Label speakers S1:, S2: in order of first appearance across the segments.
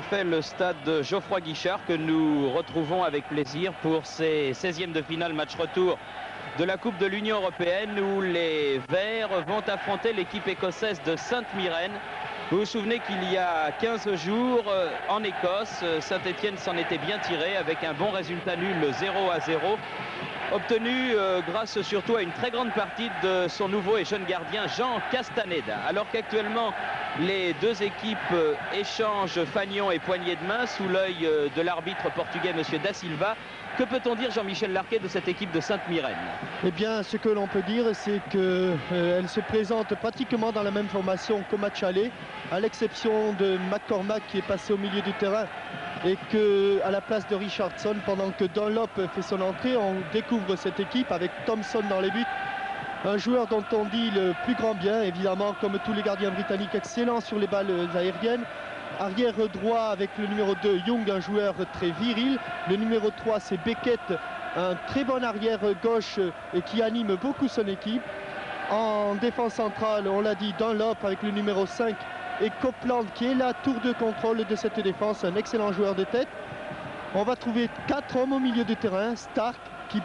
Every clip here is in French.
S1: effet le stade Geoffroy Guichard que nous retrouvons avec plaisir pour ces 16e de finale match retour de la Coupe de l'Union Européenne où les Verts vont affronter l'équipe écossaise de Sainte-Myrène. Vous vous souvenez qu'il y a 15 jours en Écosse, Saint-Étienne s'en était bien tiré avec un bon résultat nul 0-0, obtenu grâce surtout à une très grande partie de son nouveau et jeune gardien Jean Castaneda. Alors qu'actuellement les deux équipes échangent fanion et poignée de main sous l'œil de l'arbitre portugais monsieur Da Silva. Que peut-on dire, Jean-Michel Larquet, de cette équipe de Sainte-Myrène?
S2: Eh bien, ce que l'on peut dire, c'est qu'elle se présente pratiquement dans la même formation qu'au match aller, à l'exception de McCormack qui est passé au milieu du terrain et qu'à la place de Richardson, pendant que Dunlop fait son entrée, on découvre cette équipe avec Thompson dans les buts. Un joueur dont on dit le plus grand bien, évidemment, comme tous les gardiens britanniques, excellent sur les balles aériennes. Arrière droit avec le numéro 2, Young, un joueur très viril. Le numéro 3, c'est Beckett, un très bon arrière gauche et qui anime beaucoup son équipe. En défense centrale, on l'a dit, Dunlop avec le numéro 5 et Copeland qui est la tour de contrôle de cette défense, un excellent joueur de tête. On va trouver 4 hommes au milieu de terrain. Stark qui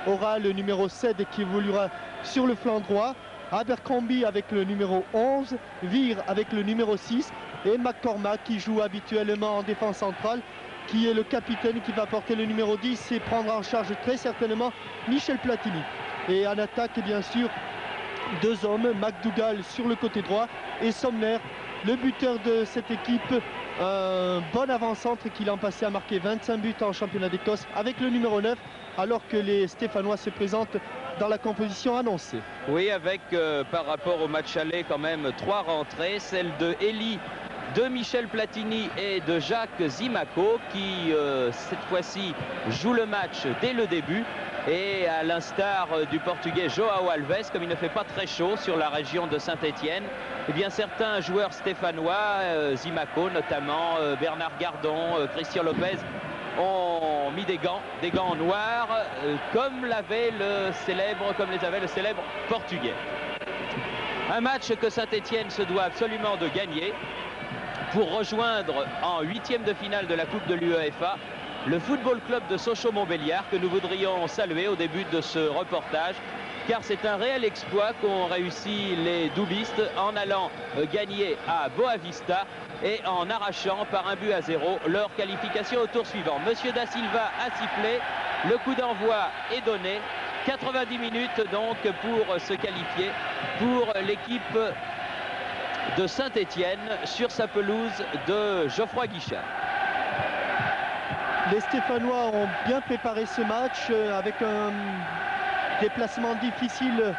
S2: aura le numéro 7 et qui évoluera sur le flanc droit. Abercrombie avec le numéro 11, Veer avec le numéro 6 et McCormack qui joue habituellement en défense centrale, qui est le capitaine qui va porter le numéro 10 et prendra en charge très certainement Michel Platini. Et en attaque, bien sûr, 2 hommes, McDougall sur le côté droit et Somner, le buteur de cette équipe, un bon avant-centre qui l'an passé a marqué 25 buts en championnat d'Écosse avec le numéro 9, alors que les Stéphanois se présentent dans la composition annoncée.
S1: Oui, avec par rapport au match aller quand même 3 rentrées, celle de Elie, de Michel Platini et de Jacques Zimaco qui cette fois-ci joue le match dès le début. Et à l'instar du portugais Joao Alves, comme il ne fait pas très chaud sur la région de Saint-Étienne, eh bien certains joueurs stéphanois, Zimaco notamment, Bernard Gardon, Christian Lopez, ont mis des gants noirs, comme les avait le célèbre portugais. Un match que Saint-Étienne se doit absolument de gagner pour rejoindre en 8e de finale de la Coupe de l'UEFA le Football Club de Sochaux-Montbéliard que nous voudrions saluer au début de ce reportage, car c'est un réel exploit qu'ont réussi les doublistes en allant gagner à Boavista et en arrachant par 1-0 leur qualification au tour suivant. Monsieur Da Silva a sifflé, le coup d'envoi est donné, 90 minutes donc pour se qualifier pour l'équipe de Saint-Étienne sur sa pelouse de Geoffroy Guichard.
S2: Les Stéphanois ont bien préparé ce match avec un déplacement difficile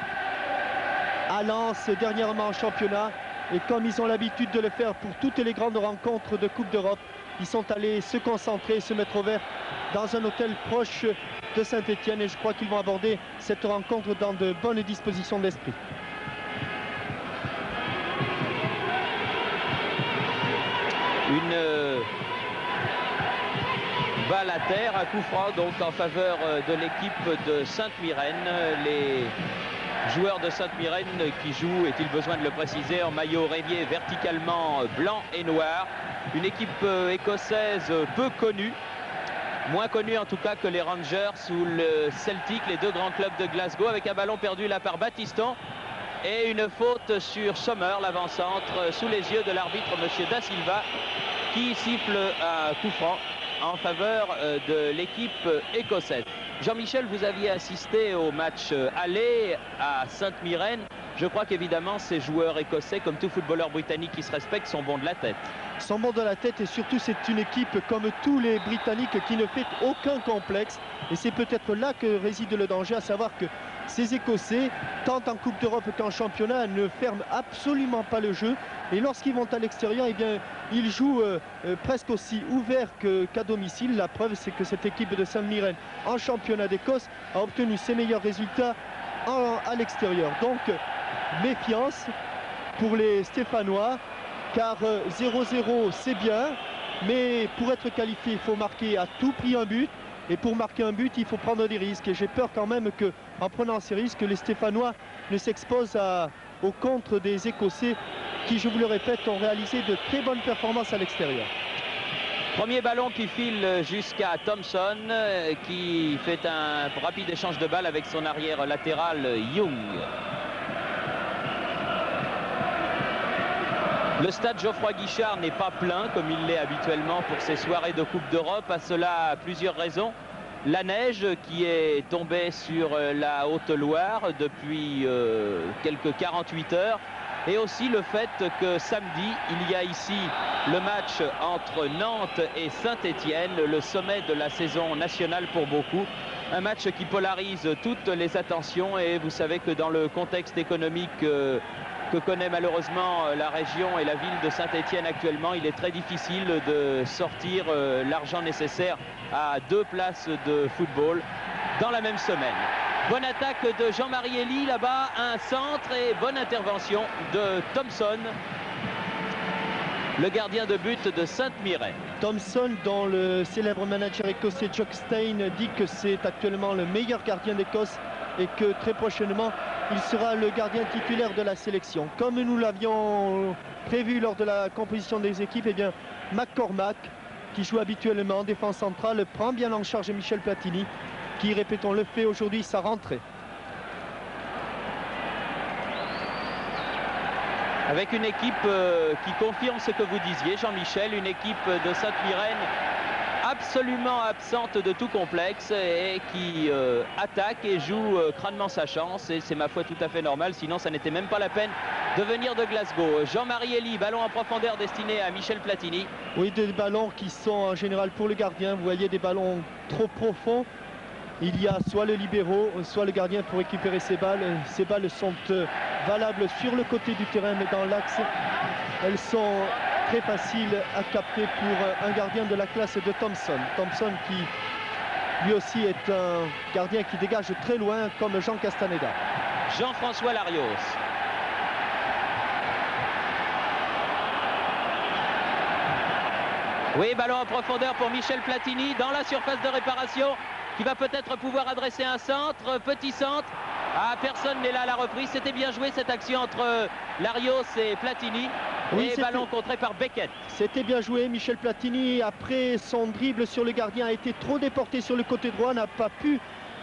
S2: à Lens dernièrement en championnat. Et comme ils ont l'habitude de le faire pour toutes les grandes rencontres de Coupe d'Europe, ils sont allés se concentrer, se mettre au vert dans un hôtel proche de Saint-Étienne. Et je crois qu'ils vont aborder cette rencontre dans de bonnes dispositions d'esprit.
S1: Une balle à terre, un coup franc donc en faveur de l'équipe de Sainte-Myrène. Les joueurs de Sainte-Myrène qui jouent, est-il besoin de le préciser, en maillot rayé verticalement blanc et noir. Une équipe écossaise peu connue, moins connue en tout cas que les Rangers ou le Celtic, les 2 grands clubs de Glasgow, avec un ballon perdu là par Battiston et une faute sur Sommer, l'avant-centre, sous les yeux de l'arbitre monsieur Da Silva, qui siffle un coup franc en faveur de l'équipe écossaise. Jean-Michel, vous aviez assisté au match aller à Sainte-Myrène. Je crois qu'évidemment ces joueurs écossais, comme tout footballeur britannique qui se respecte, sont bons de la tête.
S2: Sont bons de la tête et surtout c'est une équipe comme tous les Britanniques qui ne fait aucun complexe. Et c'est peut-être là que réside le danger, à savoir que ces Écossais, tant en Coupe d'Europe qu'en championnat, ne ferment absolument pas le jeu. Et lorsqu'ils vont à l'extérieur, eh bien, ils jouent presque aussi ouvert qu'à domicile. La preuve, c'est que cette équipe de Sainte-Myrène en championnat d'Écosse a obtenu ses meilleurs résultats à l'extérieur. Donc, méfiance pour les Stéphanois, car 0-0, c'est bien. Mais pour être qualifié, il faut marquer à tout prix un but. Et pour marquer un but, il faut prendre des risques. Et j'ai peur quand même qu'en prenant ces risques, les Stéphanois ne s'exposent au contre des Écossais qui, je vous le répète, ont réalisé de très bonnes performances à l'extérieur.
S1: Premier ballon qui file jusqu'à Thompson, qui fait un rapide échange de balles avec son arrière latéral Young. Le stade Geoffroy Guichard n'est pas plein comme il l'est habituellement pour ces soirées de Coupe d'Europe. À cela, plusieurs raisons. La neige qui est tombée sur la Haute-Loire depuis quelques 48 heures. Et aussi le fait que samedi, il y a ici le match entre Nantes et Saint-Étienne, le sommet de la saison nationale pour beaucoup. Un match qui polarise toutes les attentions et vous savez que dans le contexte économique que connaît malheureusement la région et la ville de Saint-Étienne actuellement, il est très difficile de sortir l'argent nécessaire à 2 places de football dans la même semaine. Bonne attaque de Jean-Marie Elie là-bas, un centre et bonne intervention de Thompson, le gardien de but de Sainte-Mireille.
S2: Thompson, dont le célèbre manager écossais Jock Stein dit que c'est actuellement le meilleur gardien d'Écosse et que très prochainement il sera le gardien titulaire de la sélection. Comme nous l'avions prévu lors de la composition des équipes, eh bien McCormack, qui joue habituellement en défense centrale, prend bien en charge Michel Platini, qui, répétons, le fait aujourd'hui sa rentrée.
S1: Avec une équipe qui confirme ce que vous disiez, Jean-Michel, une équipe de Sainte-Mirène absolument absente de tout complexe et qui attaque et joue crânement sa chance, et c'est ma foi tout à fait normal, sinon ça n'était même pas la peine de venir de Glasgow. Jean-Marie Elie, ballon en profondeur destiné à Michel Platini.
S2: Oui, des ballons qui sont en général pour le gardien, vous voyez, des ballons trop profonds. Il y a soit le libéro, soit le gardien pour récupérer ces balles. Ces balles sont valables sur le côté du terrain, mais dans l'axe, elles sont très faciles à capter pour un gardien de la classe de Thompson. Thompson qui, lui aussi, est un gardien qui dégage très loin, comme Jean Castaneda.
S1: Jean-François Larios. Oui, ballon en profondeur pour Michel Platini dans la surface de réparation, qui va peut-être pouvoir adresser un centre, petit centre. Ah, personne n'est là à la reprise. C'était bien joué cette action entre Larios et Platini. Oui, et ballon contré par Beckett.
S2: C'était bien joué. Michel Platini, après son dribble sur le gardien, a été trop déporté sur le côté droit, n'a pas pu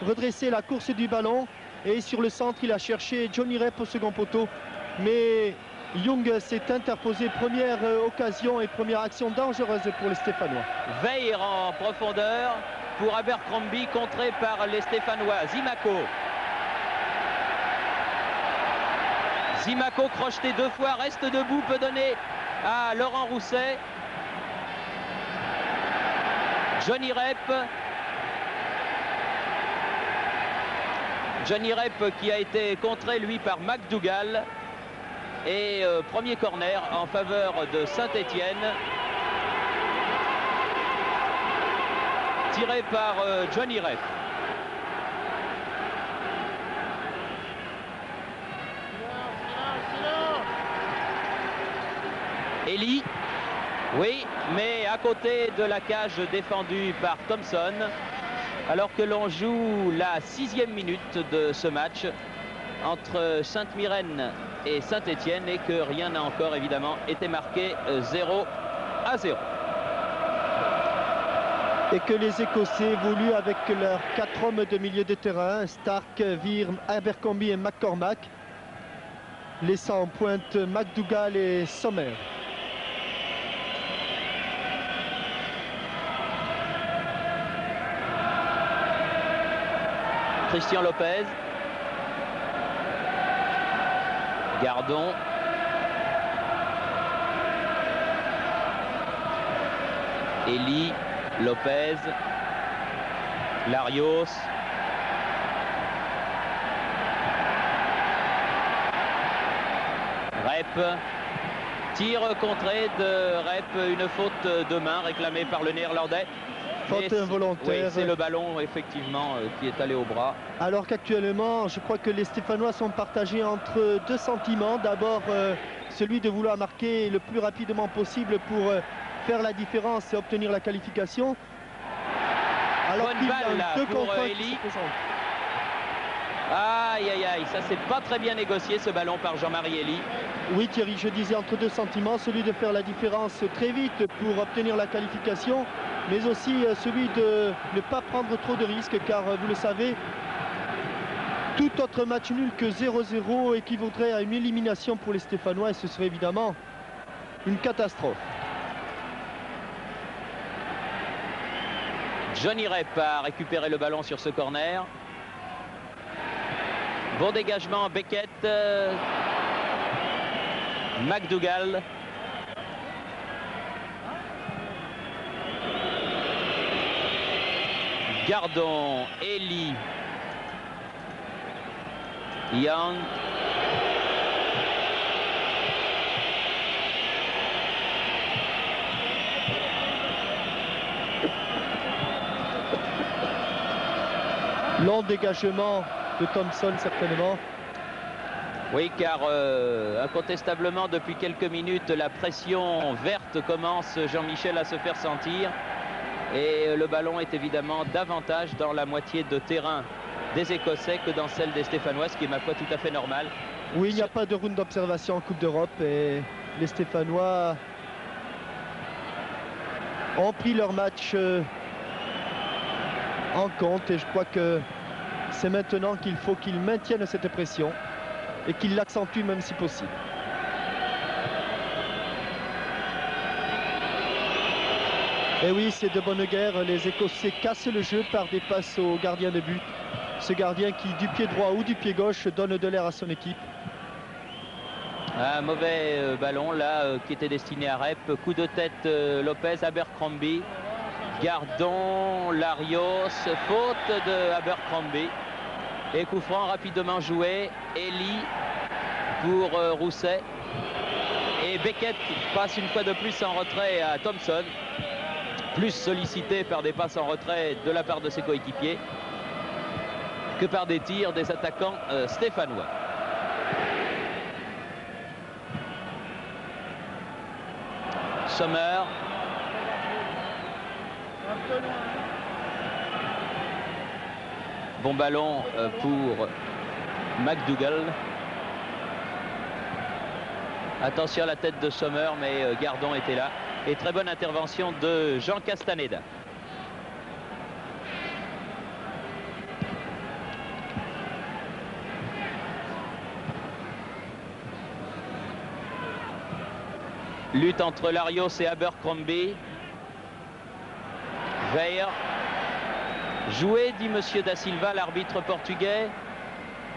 S2: redresser la course du ballon. Et sur le centre, il a cherché Johnny Rep au second poteau. Mais Young s'est interposé. Première occasion et première action dangereuse pour les Stéphanois.
S1: Veil en profondeur pour Abercrombie, contré par les Stéphanois. Zimaco crocheté 2 fois, reste debout, peut donner à Laurent Rousset. Johnny Rep qui a été contré lui par McDougall. Et premier corner en faveur de Saint-Étienne, tiré par Johnny Rep. Elie, oui, mais à côté de la cage défendue par Thompson, alors que l'on joue la 6e minute de ce match entre Sainte-Mirène et Saint-Étienne, et que rien n'a encore évidemment été marqué. 0-0.
S2: Et que les Écossais évoluent avec leurs 4 hommes de milieu de terrain, Stark, Virme, Abercrombie et McCormack, laissant en pointe McDougall et Sommer.
S1: Christian Lopez. Gardon. Elie, Lopez, Larios. Rep. Tir contré de Rep, une faute de main réclamée par le Néerlandais.
S2: Faute involontaire.
S1: Oui, c'est le ballon effectivement qui est allé au bras.
S2: Alors qu'actuellement, je crois que les Stéphanois sont partagés entre 2 sentiments. D'abord, celui de vouloir marquer le plus rapidement possible pour faire la différence et obtenir la qualification. Alors
S1: bonne balle là pour Elie. Aïe, aïe, aïe, ça c'est pas très bien négocié ce ballon par Jean-Marie Elie.
S2: Oui Thierry, je disais entre deux sentiments, celui de faire la différence très vite pour obtenir la qualification, mais aussi celui de ne pas prendre trop de risques, car vous le savez, tout autre match nul que 0-0 équivaudrait à une élimination pour les Stéphanois et ce serait évidemment une catastrophe.
S1: Johnny Rep a récupéré le ballon sur ce corner. Bon dégagement, Beckett. McDougall. Gardon, Elie. Young.
S2: Long dégagement de Thompson certainement.
S1: Oui, car incontestablement depuis quelques minutes la pression verte commence, Jean-Michel, à se faire sentir et le ballon est évidemment davantage dans la moitié de terrain des Écossais que dans celle des Stéphanois, ce qui est ma foi tout à fait normal.
S2: Oui, il n'y a pas de round d'observation en Coupe d'Europe et les Stéphanois ont pris leur match en compte et je crois que c'est maintenant qu'il faut qu'ils maintiennent cette pression et qu'ils l'accentuent même si possible. Et oui, c'est de bonne guerre, les Écossais cassent le jeu par des passes au gardien de but. Ce gardien qui, du pied droit ou du pied gauche, donne de l'air à son équipe.
S1: Un mauvais ballon là qui était destiné à Rep. Coup de tête Lopez, Abercrombie. Gardon, Larios, faute de Abercrombie. Et coup franc rapidement joué. Elie pour Rousset. Et Beckett passe une fois de plus en retrait à Thompson. Plus sollicité par des passes en retrait de la part de ses coéquipiers que par des tirs des attaquants stéphanois. Sommer. Bon ballon pour McDougall. Attention à la tête de Sommer, mais Gardon était là. Et très bonne intervention de Jean Castaneda. Lutte entre Larios et Abercrombie. Veil. Joué, dit Monsieur Da Silva, l'arbitre portugais.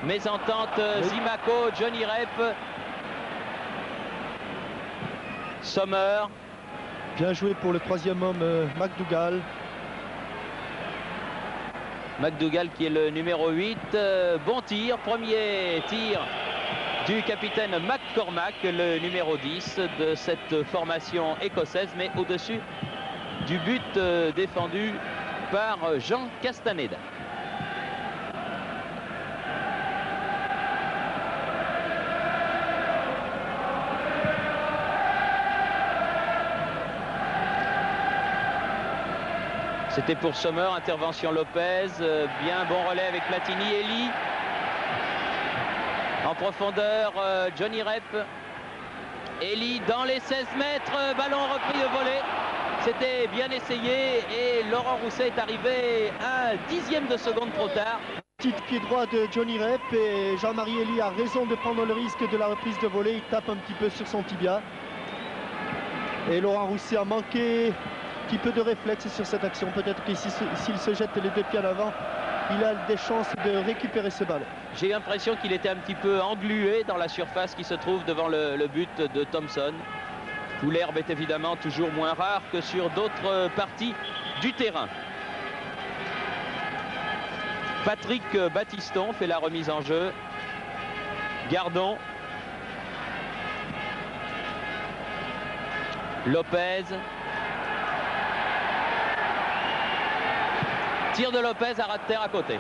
S1: Mésentente, Zimaco, Johnny Rep. Sommer.
S2: Bien joué pour le troisième homme, McDougall.
S1: McDougall qui est le numéro 8. Bon tir, premier tir du capitaine McCormack, le numéro 10 de cette formation écossaise, mais au-dessus du but défendu par Jean Castaneda. C'était pour Sommer, intervention Lopez, bien bon relais avec Platini, Elie. En profondeur, Johnny Rep. Elie dans les 16 mètres, ballon repris de volée. C'était bien essayé et Laurent Rousset est arrivé un dixième de seconde trop tard.
S2: Petit pied droit de Johnny Rep et Jean-Marie Elie a raison de prendre le risque de la reprise de volée. Il tape un petit peu sur son tibia. Et Laurent Rousset a manqué un petit peu de réflexe sur cette action. Peut-être que s'il se jette les deux pieds en avant, il a des chances de récupérer ce ballon.
S1: J'ai l'impression qu'il était un petit peu englué dans la surface qui se trouve devant le but de Thompson, où l'herbe est évidemment toujours moins rare que sur d'autres parties du terrain. Patrick Battiston fait la remise en jeu. Gardon. Lopez. Tir de Lopez à ras de terre à côté.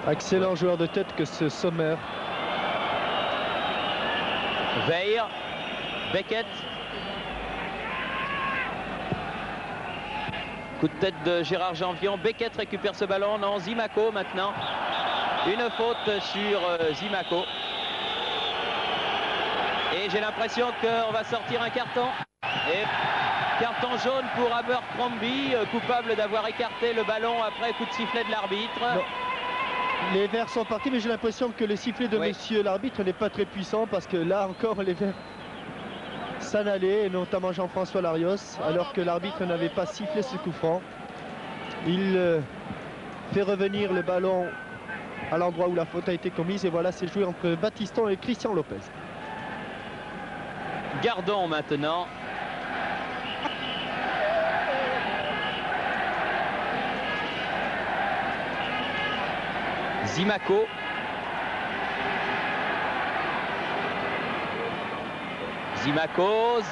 S2: Excellent joueur de tête que ce Sommer.
S1: Veil, Beckett. Coup de tête de Gérard Janvion. Beckett récupère ce ballon. Non, Zimaco maintenant. Une faute sur Zimaco. Et j'ai l'impression qu'on va sortir un carton. Et carton jaune pour Abercrombie, coupable d'avoir écarté le ballon après coup de sifflet de l'arbitre.
S2: Les Verts sont partis, mais j'ai l'impression que le sifflet de monsieur l'arbitre n'est pas très puissant, parce que là encore les Verts s'en allaient, et notamment Jean-François Larios, alors que l'arbitre n'avait pas sifflé ce coup franc. Il fait revenir le ballon à l'endroit où la faute a été commise, et voilà, c'est joué entre Battiston et Christian Lopez.
S1: Gardon maintenant. Zimaco. Zimaco,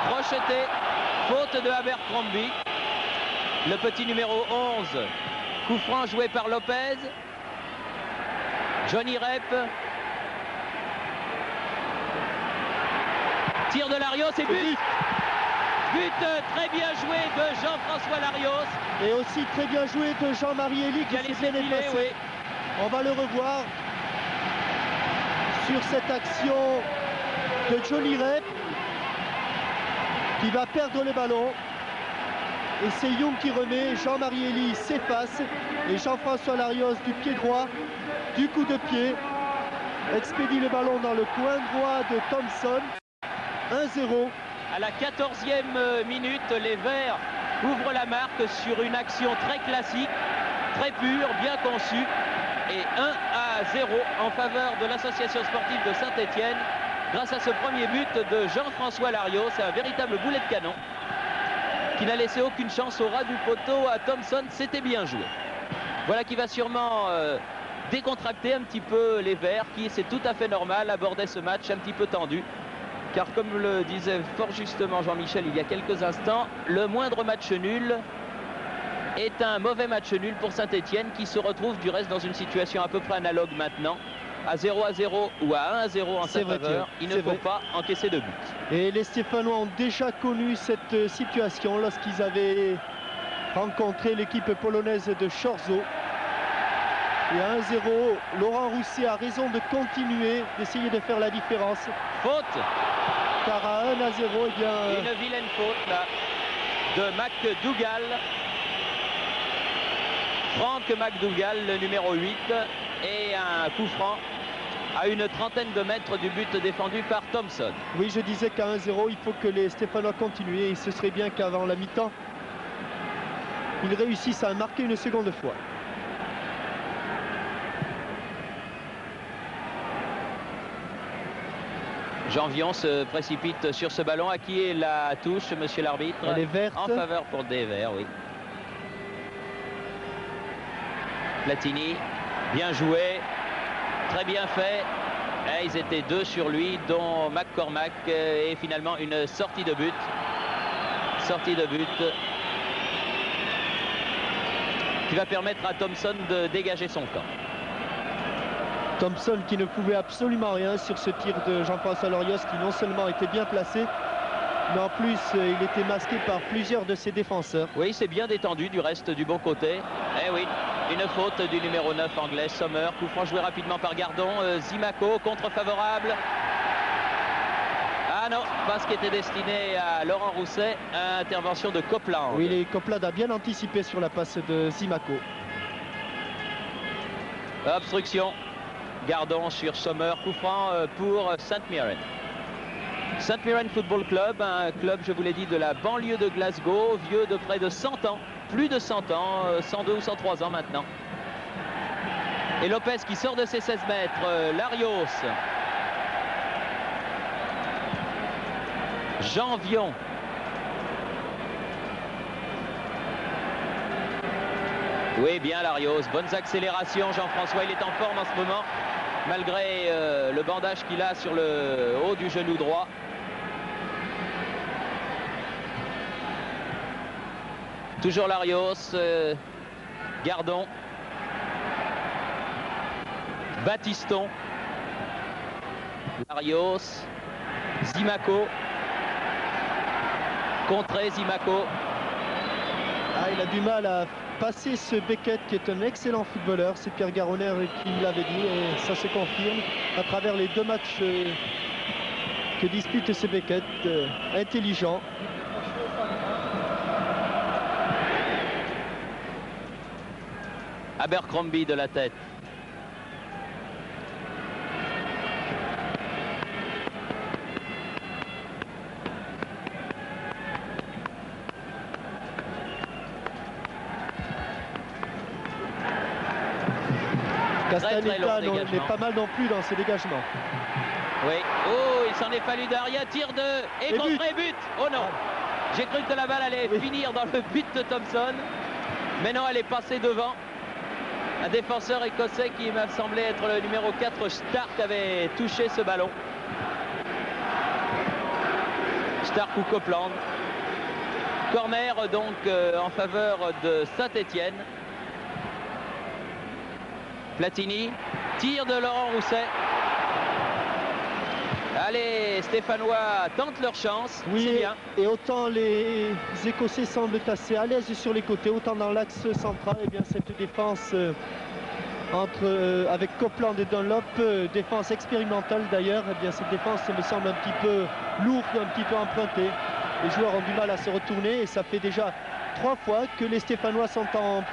S1: crocheté, faute de Abercrombie. Le petit numéro 11, coup franc joué par Lopez. Johnny Rep. Tir de Larios et but. But très bien joué de Jean-François Larios.
S2: Et aussi très bien joué de Jean-Marie Elie qui s'est bien déplacé. Oui. On va le revoir sur cette action de Johnny Rep qui va perdre le ballon. Et c'est Young qui remet. Jean-Marie Elie s'efface. Et Jean-François Larios du pied droit, du coup de pied, expédie le ballon dans le coin droit de Thompson. 1-0.
S1: À la 14e minute, les Verts ouvrent la marque sur une action très classique, très pure, bien conçue. Et 1-0 en faveur de l'association sportive de Saint-Étienne grâce à ce premier but de Jean-François Larios. C'est un véritable boulet de canon qui n'a laissé aucune chance au ras du poteau à Thompson. C'était bien joué. Voilà qui va sûrement décontracter un petit peu les Verts qui, c'est tout à fait normal, abordaient ce match un petit peu tendu. Car comme le disait fort justement Jean-Michel il y a quelques instants, le moindre match nul est un mauvais match nul pour Saint-Étienne qui se retrouve du reste dans une situation à peu près analogue maintenant. À 0-0 ou à 1-0 en sa faveur, il ne faut pas encaisser de but.
S2: Et les Stéphanois ont déjà connu cette situation lorsqu'ils avaient rencontré l'équipe polonaise de Chorzo. Et à 1-0, Laurent Rousset a raison de continuer, d'essayer de faire la différence.
S1: Faute.
S2: Car à 1-0, eh bien...
S1: Une vilaine faute là de McDougall. Frank McDougall, le numéro 8. Et un coup franc à une trentaine de mètres du but défendu par Thompson.
S2: Oui, je disais qu'à 1-0, il faut que les Stéphanois continuent. Et ce serait bien qu'avant la mi-temps, ils réussissent à marquer une seconde fois.
S1: Janvion se précipite sur ce ballon. À qui est la touche, monsieur l'arbitre?
S2: Elle est verte.
S1: En faveur pour des Verts, oui. Platini, bien joué, très bien fait. Et ils étaient deux sur lui, dont McCormack. Et finalement une sortie de but. Sortie de but qui va permettre à Thompson de dégager son camp.
S2: Thompson qui ne pouvait absolument rien sur ce tir de Jean-François Larios qui non seulement était bien placé, mais en plus il était masqué par plusieurs de ses défenseurs.
S1: Oui, c'est bien détendu du reste du bon côté. Eh oui, une faute du numéro 9 anglais, Sommer. Coup franc joué rapidement par Gardon. Zimaco, contre favorable. Ah non, pas ce qui était destiné à Laurent Rousset. Intervention de Copeland.
S2: Oui, Copeland a bien anticipé sur la passe de Zimaco.
S1: Obstruction. Gardon sur Sommer, coup franc pour St Mirren. St Mirren Football Club, un club, je vous l'ai dit, de la banlieue de Glasgow, vieux de près de 100 ans, plus de 100 ans, 102 ou 103 ans maintenant. Et Lopez qui sort de ses 16 mètres, Larios. Janvion. Oui, bien Larios, bonnes accélérations. Jean-François, il est en forme en ce moment, malgré le bandage qu'il a sur le haut du genou droit. Toujours Larios, Gardon. Battiston, Larios, Zimaco, contré Zimaco.
S2: Ah, il a du mal à passer ce Beckett qui est un excellent footballeur. C'est Pierre Garonner qui me l'avait dit et ça se confirme à travers les 2 matchs que dispute ce Beckett. Intelligent.
S1: Abercrombie de la tête.
S2: Castaneda n'est pas mal non plus dans ses dégagements.
S1: Oui. Oh, il s'en est fallu derrière. Tir de... Et contré, but. Oh non. J'ai cru que la balle allait finir dans le but de Thompson. Mais non, elle est passée devant. Un défenseur écossais qui m'a semblé être le numéro 4, Stark, avait touché ce ballon. Stark ou Copeland. Corner donc en faveur de Saint-Étienne. Platini, tir de Laurent Rousset. Allez, Stéphanois tentent leur chance.
S2: Oui,
S1: c'est bien.
S2: Et autant les Écossais semblent assez à l'aise sur les côtés, autant dans l'axe central, et bien cette défense avec Copeland et Dunlop, défense expérimentale d'ailleurs, et bien cette défense me semble un petit peu lourde, un petit peu empruntée. Les joueurs ont du mal à se retourner et ça fait déjà 3 fois que les Stéphanois sont en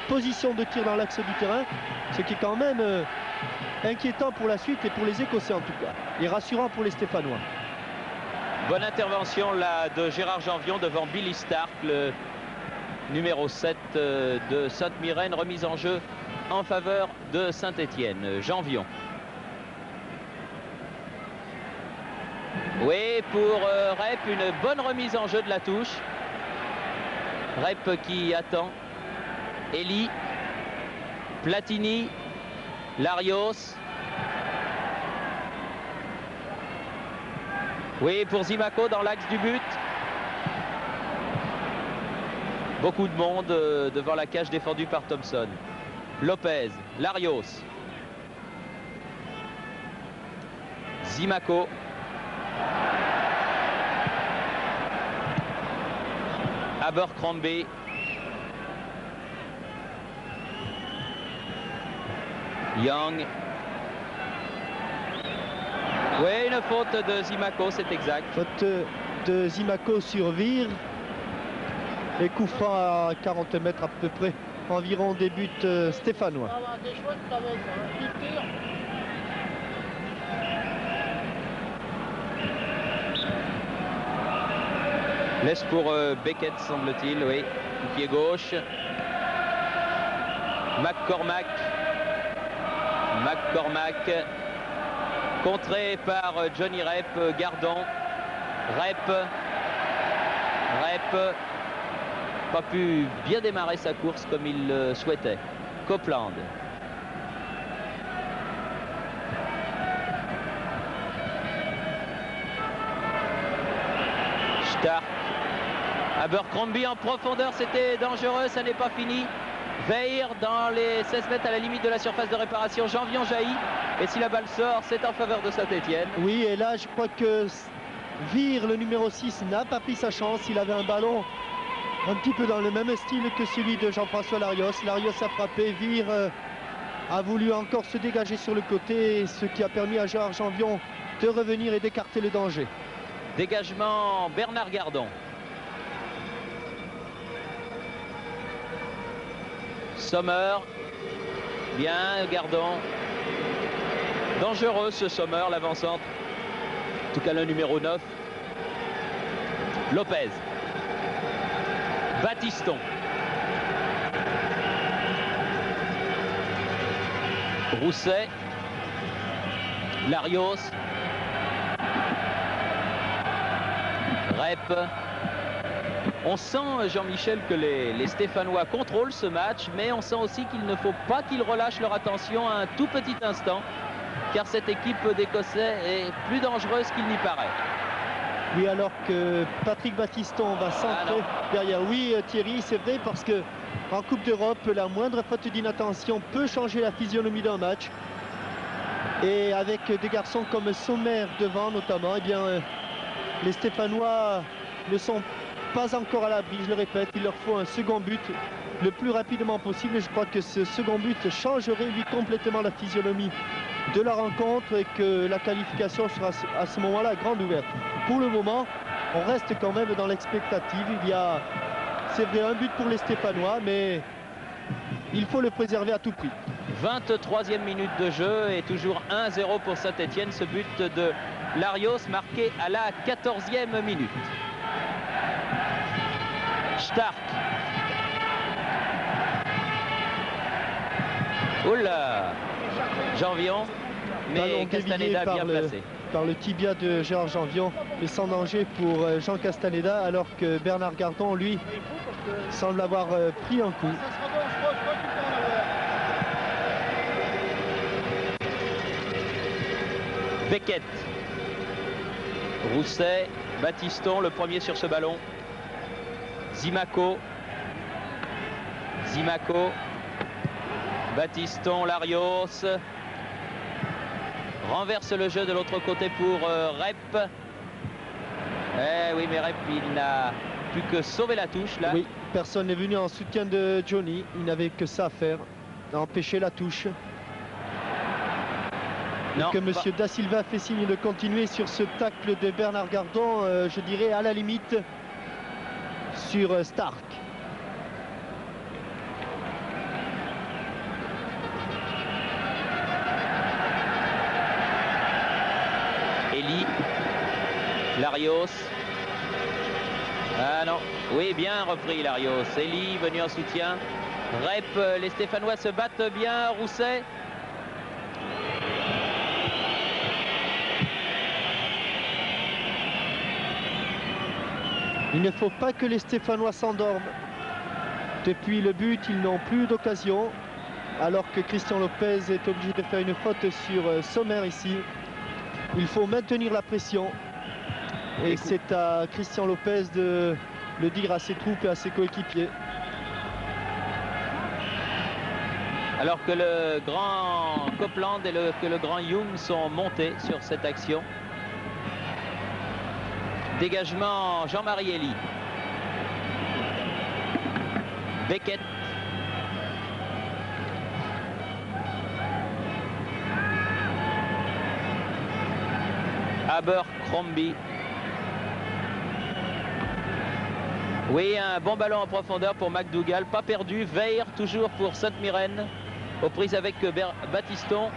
S2: position de tir dans l'axe du terrain, ce qui est quand même inquiétant pour la suite et pour les Écossais en tout cas, et rassurant pour les Stéphanois.
S1: Bonne intervention là de Gérard Janvion devant Billy Stark, le numéro 7 de Sainte-Myrène, remise en jeu en faveur de Saint-Étienne. Janvion. Oui, pour Rep, une bonne remise en jeu de la touche. Rep qui attend. Elie, Platini, Larios. Oui, pour Zimaco dans l'axe du but. Beaucoup de monde devant la cage défendue par Thompson. Lopez, Larios. Zimaco. Abercrombie. Young. Oui, une faute de Zimaco, c'est exact.
S2: Faute de Zimaco sur Vire. Et coup franc à 40 mètres à peu près, environ des buts stéphanois.
S1: Laisse pour Beckett, semble-t-il, oui. Pied gauche. McCormack. Contré par Johnny Rep, Gardon. Rep. Pas pu bien démarrer sa course comme il le souhaitait. Copeland. Stark. Abercrombie en profondeur, c'était dangereux, ça n'est pas fini. Veir dans les 16 mètres à la limite de la surface de réparation. Janvion jaillit. Et si la balle sort, c'est en faveur de Saint-Étienne.
S2: Oui, et là, je crois que Vire, le numéro 6, n'a pas pris sa chance. Il avait un ballon un petit peu dans le même style que celui de Jean-François Larios. Larios a frappé. Vire a voulu encore se dégager sur le côté, ce qui a permis à Gérard Janvion de revenir et d'écarter le danger.
S1: Dégagement Bernard Gardon. Sommer, bien Gardon. Dangereux ce Sommer, l'avant-centre. En tout cas le numéro 9. Lopez. Battiston. Rousset. Larios. Rep. On sent, Jean-Michel, que les Stéphanois contrôlent ce match, mais on sent aussi qu'il ne faut pas qu'ils relâchent leur attention un tout petit instant, car cette équipe d'Écossais est plus dangereuse qu'il n'y paraît.
S2: Oui, alors que Patrick Battiston va centrer derrière. Oui, Thierry, c'est vrai, parce que en Coupe d'Europe, la moindre faute d'inattention peut changer la physionomie d'un match. Et avec des garçons comme Sommer devant notamment, eh bien, les Stéphanois ne sont pas encore à l'abri, je le répète. Il leur faut un second but le plus rapidement possible. Et je crois que ce second but changerait lui complètement la physionomie de la rencontre et que la qualification sera à ce moment-là grande ouverte. Pour le moment, on reste quand même dans l'expectative. Il y a, c'est vrai, un but pour les Stéphanois, mais il faut le préserver à tout prix.
S1: 23e minute de jeu et toujours 1-0 pour Saint-Etienne. Ce but de Larios marqué à la 14e minute. Stark. Oula, Janvion, mais Castaneda bien placé.
S2: Par le tibia de Gérard Janvion, mais sans danger pour Jean Castaneda, alors que Bernard Gardon, lui, semble avoir pris un coup.
S1: Beckett, Rousset, Battiston, le premier sur ce ballon. Zimaco, Battiston, Larios. Renverse le jeu de l'autre côté pour Rep. Eh oui, mais Rep, il n'a plus que sauver la touche là.
S2: Oui, personne n'est venu en soutien de Johnny. Il n'avait que ça à faire, à empêcher la touche. Non, que M. Da Silva fait signe de continuer sur ce tacle de Bernard Gardon, je dirais à la limite sur Stark.
S1: Elie, Larios. Ah non, oui, bien repris Larios. Elie venu en soutien. Rep, les Stéphanois se battent bien. Rousset.
S2: Il ne faut pas que les Stéphanois s'endorment. Depuis le but, ils n'ont plus d'occasion. Alors que Christian Lopez est obligé de faire une faute sur Sommer ici. Il faut maintenir la pression. Et c'est à Christian Lopez de le dire à ses troupes et à ses coéquipiers.
S1: Alors que le grand Copeland et que le grand Young sont montés sur cette action. Dégagement Jean-Marie Elie. Beckett. Abercrombie. Oui, un bon ballon en profondeur pour McDougall. Pas perdu. Veir toujours pour Sainte-Myrène. Aux prises avec Battiston.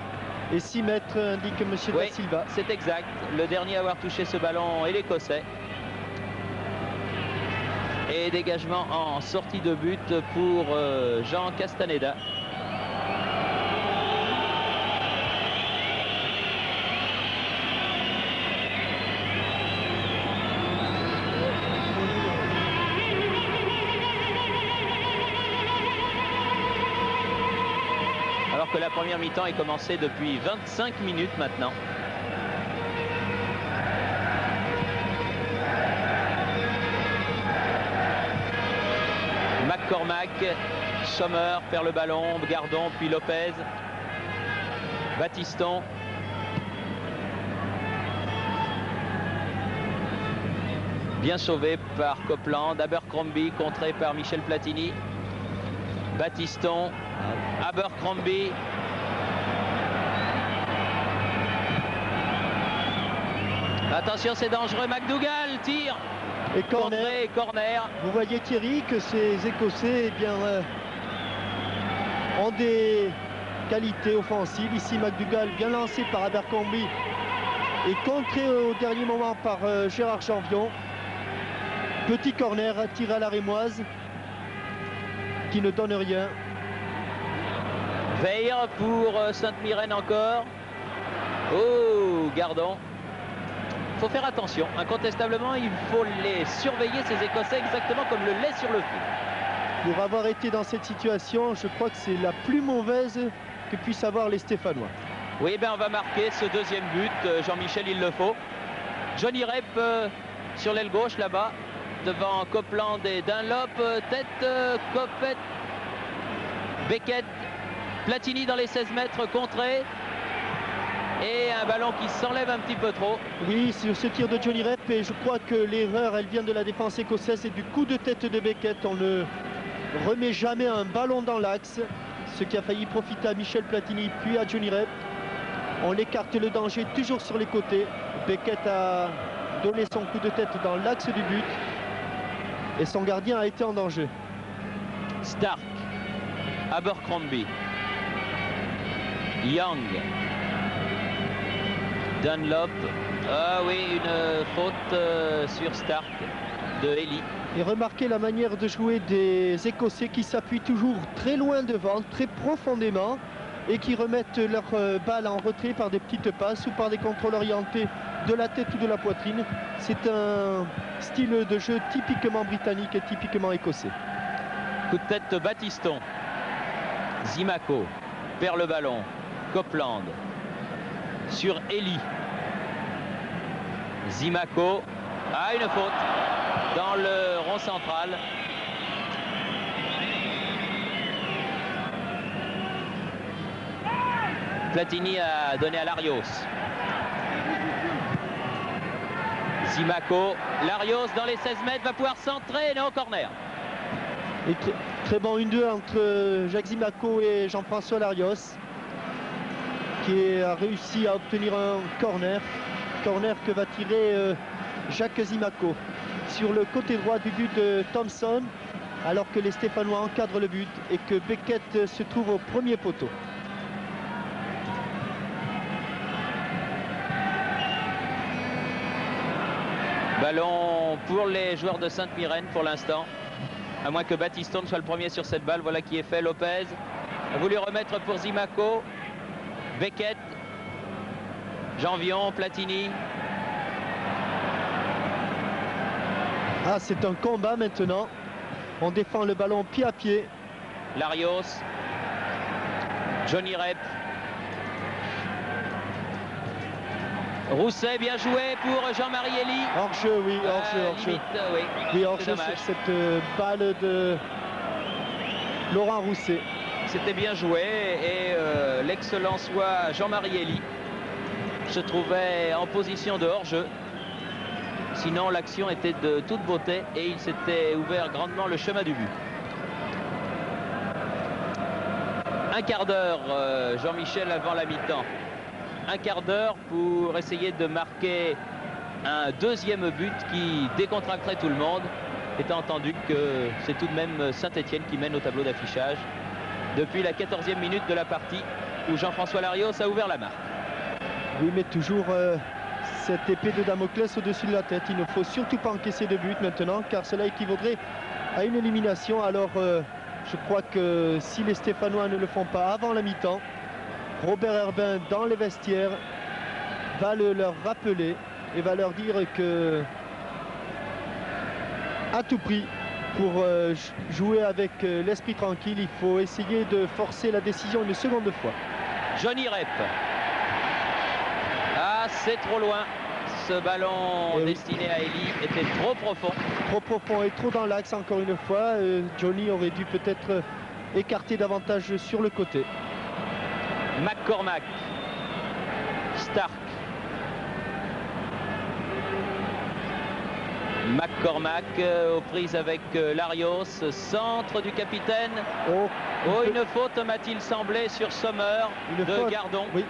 S2: Et 6 mètres, indique M. Da Silva.
S1: C'est exact. Le dernier à avoir touché ce ballon est l'Écossais. Et dégagement en sortie de but pour Jean Castaneda. Alors que la première mi-temps est commencée depuis 25 minutes maintenant. McCormack, Sommer perd le ballon, Gardon, puis Lopez. Battiston. Bien sauvé par Copeland. Abercrombie contré par Michel Platini. Battiston. Abercrombie. Attention, c'est dangereux. McDougall tire.
S2: Et corner.
S1: Corner.
S2: Vous voyez Thierry que ces Écossais eh bien, ont des qualités offensives. Ici McDougall bien lancé par Abercrombie et contré au dernier moment par Gérard Janvion. Petit corner tiré à la rémoise qui ne donne rien.
S1: Veir pour Sainte-Myrène encore. Oh, Gardon. Il faut faire attention. Incontestablement, il faut les surveiller, ces Écossais, exactement comme le lait sur le fil.
S2: Pour avoir été dans cette situation, je crois que c'est la plus mauvaise que puissent avoir les Stéphanois.
S1: Oui, ben on va marquer ce deuxième but. Jean-Michel, il le faut. Johnny Rep sur l'aile gauche là-bas, devant Copeland et Dunlop. Tête, Copette, Beckett, Platini dans les 16 mètres, contré. Et un ballon qui s'enlève un petit peu trop.
S2: Oui, sur ce tir de Johnny Rep, et je crois que l'erreur, elle vient de la défense écossaise et du coup de tête de Beckett. On ne remet jamais un ballon dans l'axe, ce qui a failli profiter à Michel Platini puis à Johnny Rep. On écarte le danger toujours sur les côtés. Beckett a donné son coup de tête dans l'axe du but et son gardien a été en danger.
S1: Stark, Abercrombie, Young, Dunlop. Ah oui, une faute sur Stark de Elie.
S2: Et remarquez la manière de jouer des Écossais qui s'appuient toujours très loin devant, très profondément, et qui remettent leur balle en retrait par des petites passes ou par des contrôles orientés de la tête ou de la poitrine. C'est un style de jeu typiquement britannique et typiquement écossais.
S1: Coup de tête Battiston. Zimaco perd le ballon. Copeland sur Elie. Zimaco a une faute dans le rond central. Platini a donné à Larios. Zimaco, Larios dans les 16 mètres va pouvoir centrer, non, corner.
S2: Et très bon 1-2 entre Jacques Zimaco et Jean-François Larios, qui a réussi à obtenir un corner que va tirer Jacques Zimaco sur le côté droit du but de Thompson, alors que les Stéphanois encadrent le but et que Beckett se trouve au premier poteau.
S1: Ballon pour les joueurs de Sainte-Myrène pour l'instant. À moins que Battiston soit le premier sur cette balle. Voilà qui est fait. Lopez a voulu remettre pour Zimaco. Beckett. Janvion, Platini.
S2: Ah, c'est un combat maintenant. On défend le ballon pied à pied.
S1: Larios. Johnny Rep. Rousset, bien joué pour Jean-Marie Elie.
S2: Hors-jeu, oui, hors-jeu.
S1: Oui,
S2: oui, hors-jeu sur cette balle de Laurent Rousset.
S1: C'était bien joué et l'excellent soit Jean-Marie Elie se trouvait en position de hors-jeu. Sinon, l'action était de toute beauté et il s'était ouvert grandement le chemin du but. Un quart d'heure, Jean-Michel, avant la mi-temps. Un quart d'heure pour essayer de marquer un deuxième but qui décontracterait tout le monde, étant entendu que c'est tout de même Saint-Etienne qui mène au tableau d'affichage depuis la 14e minute de la partie où Jean-François Larios a ouvert la marque.
S2: Oui, mais toujours cette épée de Damoclès au-dessus de la tête. Il ne faut surtout pas encaisser de but maintenant, car cela équivaudrait à une élimination. Alors je crois que si les Stéphanois ne le font pas avant la mi-temps, Robert Herbin dans les vestiaires va leur rappeler et va leur dire que à tout prix, pour jouer avec l'esprit tranquille, il faut essayer de forcer la décision une seconde fois.
S1: Johnny Rep. Ah, c'est trop loin. Ce ballon destiné à Elie était trop profond.
S2: Trop profond et trop dans l'axe encore une fois. Johnny aurait dû peut-être écarter davantage sur le côté.
S1: McCormack, Stark, McCormack aux prises avec Larios, centre du capitaine. Une faute m'a-t-il semblé sur Sommer de Gardon.
S2: Oui.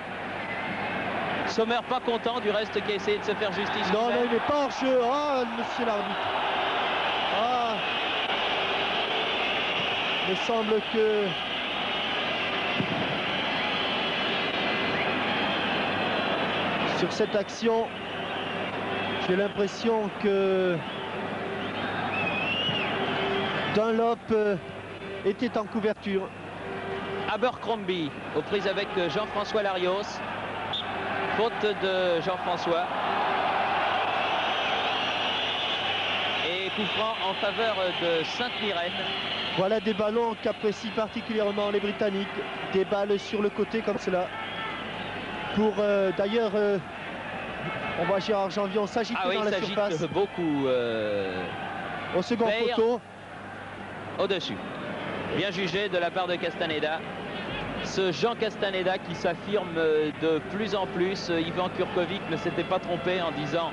S1: Sommer pas content du reste qui a essayé de se faire justice.
S2: Non, il n'est pas hors jeu. Ah, monsieur l'arbitre. Ah. Il me semble que sur cette action, j'ai l'impression que Dunlop était en couverture.
S1: Abercrombie aux prises avec Jean-François Larios. Faute de Jean-François. Et coup franc en faveur de Sainte-Myrène.
S2: Voilà des ballons qu'apprécient particulièrement les Britanniques. Des balles sur le côté comme cela. Pour d'ailleurs, on voit Gérard Janvion s'agiter dans la surface.
S1: Beaucoup.
S2: Au second poteau.
S1: Au-dessus. Bien jugé de la part de Castaneda. ce Jean Castaneda qui s'affirme de plus en plus. Ivan Kurkovic ne s'était pas trompé en disant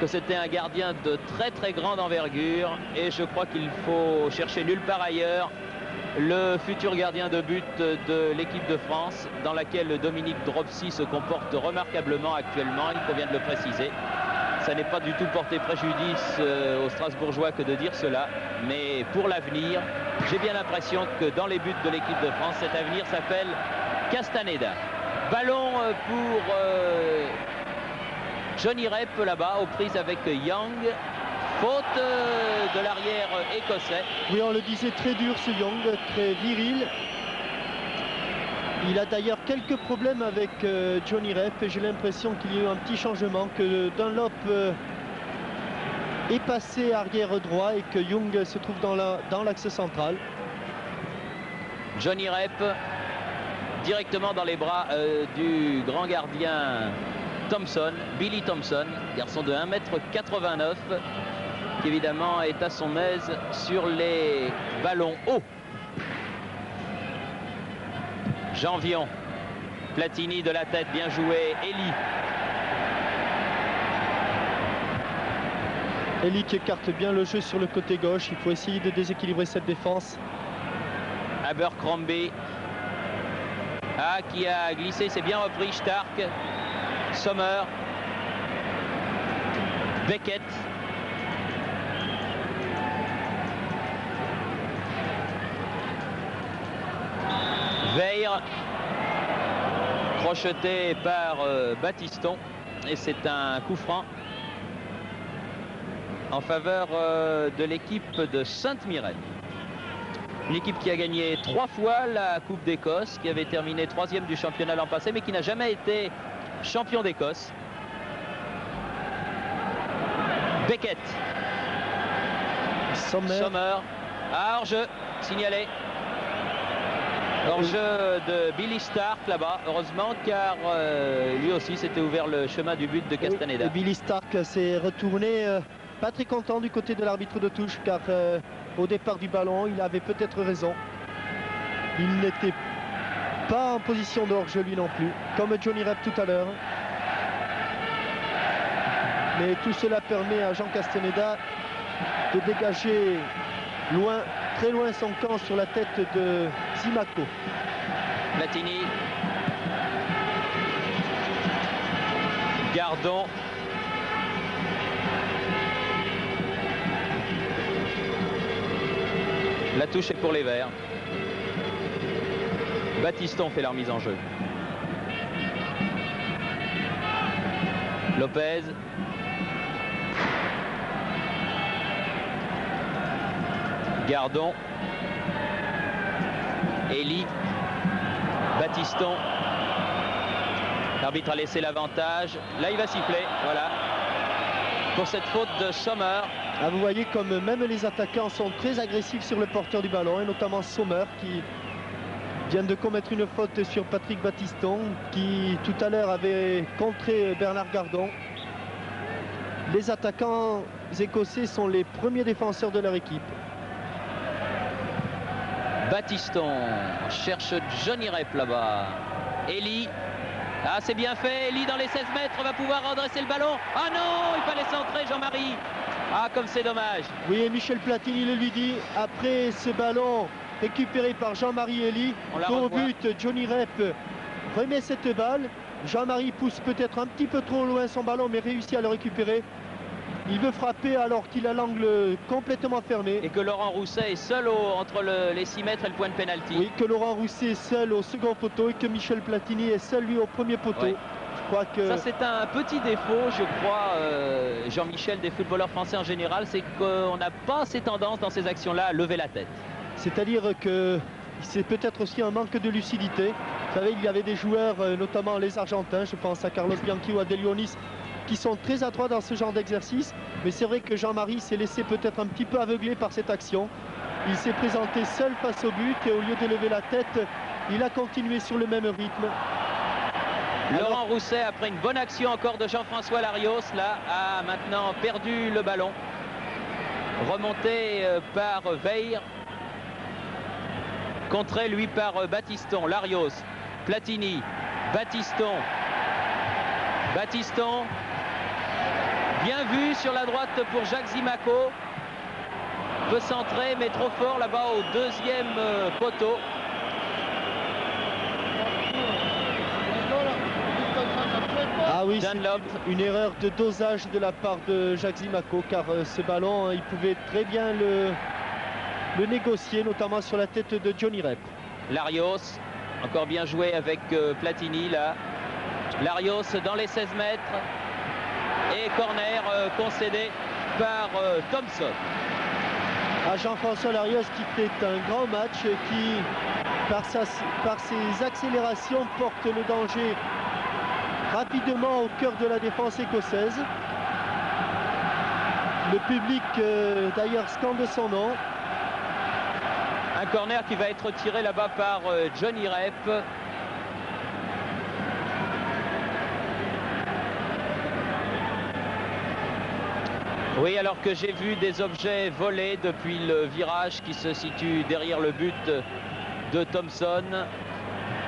S1: que c'était un gardien de très grande envergure, et je crois qu'il faut chercher nulle part ailleurs le futur gardien de but de l'équipe de France, dans laquelle Dominique Dropsy se comporte remarquablement actuellement, il convient de le préciser. Ça n'est pas du tout porté préjudice aux Strasbourgeois que de dire cela, mais pour l'avenir, j'ai bien l'impression que dans les buts de l'équipe de France, cet avenir s'appelle Castaneda. Ballon pour Johnny Rep là-bas, aux prises avec Young. Faute de l'arrière écossais.
S2: Oui, on le disait, très dur ce Young, très viril. Il a d'ailleurs quelques problèmes avec Johnny Rep, et j'ai l'impression qu'il y a eu un petit changement, que Dunlop est passé arrière droit et que Young se trouve dans l'axe central.
S1: Johnny Rep directement dans les bras du grand gardien Thompson, Billy Thompson, garçon de 1,89 m, qui évidemment est à son aise sur les ballons hauts. Jean Vion, Platini de la tête, bien joué.
S2: Elie qui écarte bien le jeu sur le côté gauche. Il faut essayer de déséquilibrer cette défense.
S1: Abercrombie, qui a glissé, c'est bien repris. Stark, Sommer, Beckett. Veil, crocheté par Battiston, et c'est un coup franc en faveur de l'équipe de Sainte-Mirène. Une équipe qui a gagné 3 fois la Coupe d'Écosse, qui avait terminé 3e du championnat l'an passé, mais qui n'a jamais été champion d'Écosse. Beckett, Sommer, hors-jeu signalé. Hors-jeu de Billy Stark là-bas, heureusement, car lui aussi s'était ouvert le chemin du but de Castaneda.
S2: Billy Stark s'est retourné, pas très content du côté de l'arbitre de touche, car au départ du ballon, il avait peut-être raison. Il n'était pas en position de hors-jeu lui non plus, comme Johnny Rep tout à l'heure. Mais tout cela permet à Jean Castaneda de dégager loin, très loin son camp sur la tête de Zimaco.
S1: Platini, Gardon, la touche est pour les Verts. Battiston fait la remise en jeu. Lopez, Gardon, Elie, Battiston. L'arbitre a laissé l'avantage. Là, il va siffler. Voilà. Pour cette faute de Sommer.
S2: Ah, vous voyez comme même les attaquants sont très agressifs sur le porteur du ballon, et notamment Sommer qui vient de commettre une faute sur Patrick Battiston, qui tout à l'heure avait contré Bernard Gardon. Les attaquants écossais sont les premiers défenseurs de leur équipe.
S1: Battiston cherche Johnny Rep là-bas. Elie. Ah, c'est bien fait. Elie dans les 16 mètres va pouvoir redresser le ballon. Ah non, il fallait centrer Jean-Marie. Ah, comme c'est dommage.
S2: Oui, et Michel Platini le lui dit. Après ce ballon récupéré par Jean-Marie Elie, au but, Johnny Rep remet cette balle. Jean-Marie pousse peut-être un petit peu trop loin son ballon, mais réussit à le récupérer. Il veut frapper alors qu'il a l'angle complètement fermé.
S1: Et que Laurent Rousset est seul entre les 6 mètres et le point de pénalty.
S2: Oui, que Laurent Rousset est seul au second poteau et que Michel Platini est seul lui au premier poteau.
S1: Oui.
S2: Je crois que...
S1: Ça, c'est un petit défaut, je crois, Jean-Michel, des footballeurs français en général, c'est qu'on n'a pas assez tendance dans ces actions-là à lever la tête.
S2: C'est-à-dire que c'est peut-être aussi un manque de lucidité. Vous savez, il y avait des joueurs, notamment les Argentins, je pense à Carlos Bianchi ou à De Leonis, qui sont très adroits dans ce genre d'exercice. Mais c'est vrai que Jean-Marie s'est laissé peut-être un petit peu aveugler par cette action. Il s'est présenté seul face au but et au lieu de lever la tête, il a continué sur le même rythme.
S1: Laurent Rousset, après une bonne action encore de Jean-François Larios, là, a maintenant perdu le ballon. Remonté par Veil. Contré, lui, par Battiston. Larios Platini, Battiston. Battiston. Bien vu sur la droite pour Jacques Zimaco. Peut centrer, mais trop fort là-bas au deuxième poteau.
S2: Ah oui, c'est une erreur de dosage de la part de Jacques Zimaco, car ce ballon, il pouvait très bien le négocier, notamment sur la tête de Johnny Rep.
S1: Larios, encore bien joué avec Platini là. Larios dans les 16 mètres. Et corner concédé par Thompson.
S2: À Jean-François Larios qui fait un grand match, qui par ses accélérations porte le danger rapidement au cœur de la défense écossaise. Le public d'ailleurs scande son nom.
S1: Un corner qui va être tiré là-bas par Johnny Rep. Oui, alors que j'ai vu des objets volés depuis le virage qui se situe derrière le but de Thompson.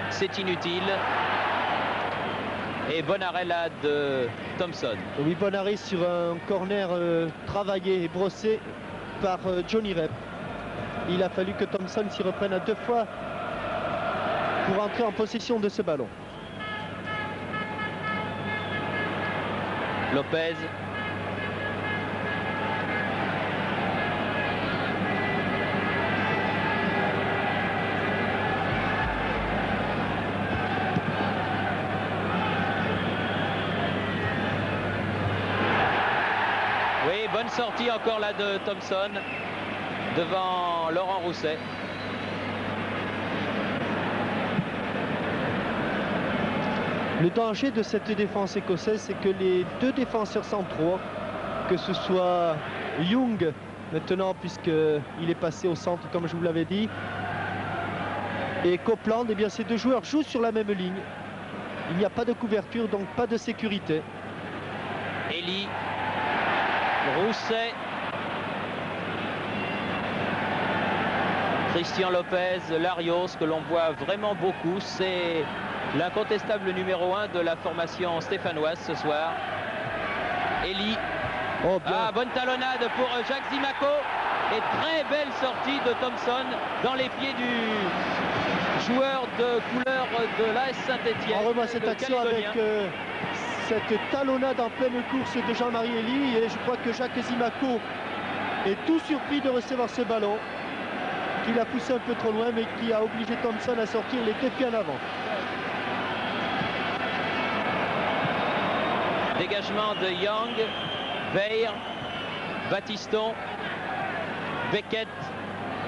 S1: C'est inutile. Et bon arrêt là de Thompson.
S2: Oui, bon arrêt sur un corner travaillé et brossé par Johnny Rep. Il a fallu que Thompson s'y reprenne à 2 fois pour entrer en possession de ce ballon.
S1: Lopez. Oui, bonne sortie encore là de Thompson devant Laurent Rousset.
S2: Le danger de cette défense écossaise, c'est que les 2 défenseurs centraux, que ce soit Young maintenant, puisqu'il est passé au centre comme je vous l'avais dit, et Copeland, eh bien ces 2 joueurs jouent sur la même ligne. Il n'y a pas de couverture, donc pas de sécurité.
S1: Elie, Rousset, Christian Lopez, Larios, que l'on voit vraiment beaucoup. C'est l'incontestable numéro 1 de la formation stéphanoise ce soir. Elie.
S2: Oh,
S1: bonne talonnade pour Jacques Zimaco. Et très belle sortie de Thompson dans les pieds du joueur de couleur de l'AS Saint-Etienne.
S2: On revoit cette action avec cette talonnade en pleine course de Jean-Marie Elie. Et je crois que Jacques Zimaco est tout surpris de recevoir ce ballon, qu'il a poussé un peu trop loin, mais qui a obligé Thompson à sortir les 2 pieds en avant.
S1: Dégagement de Young, Veil, Battiston, Beckett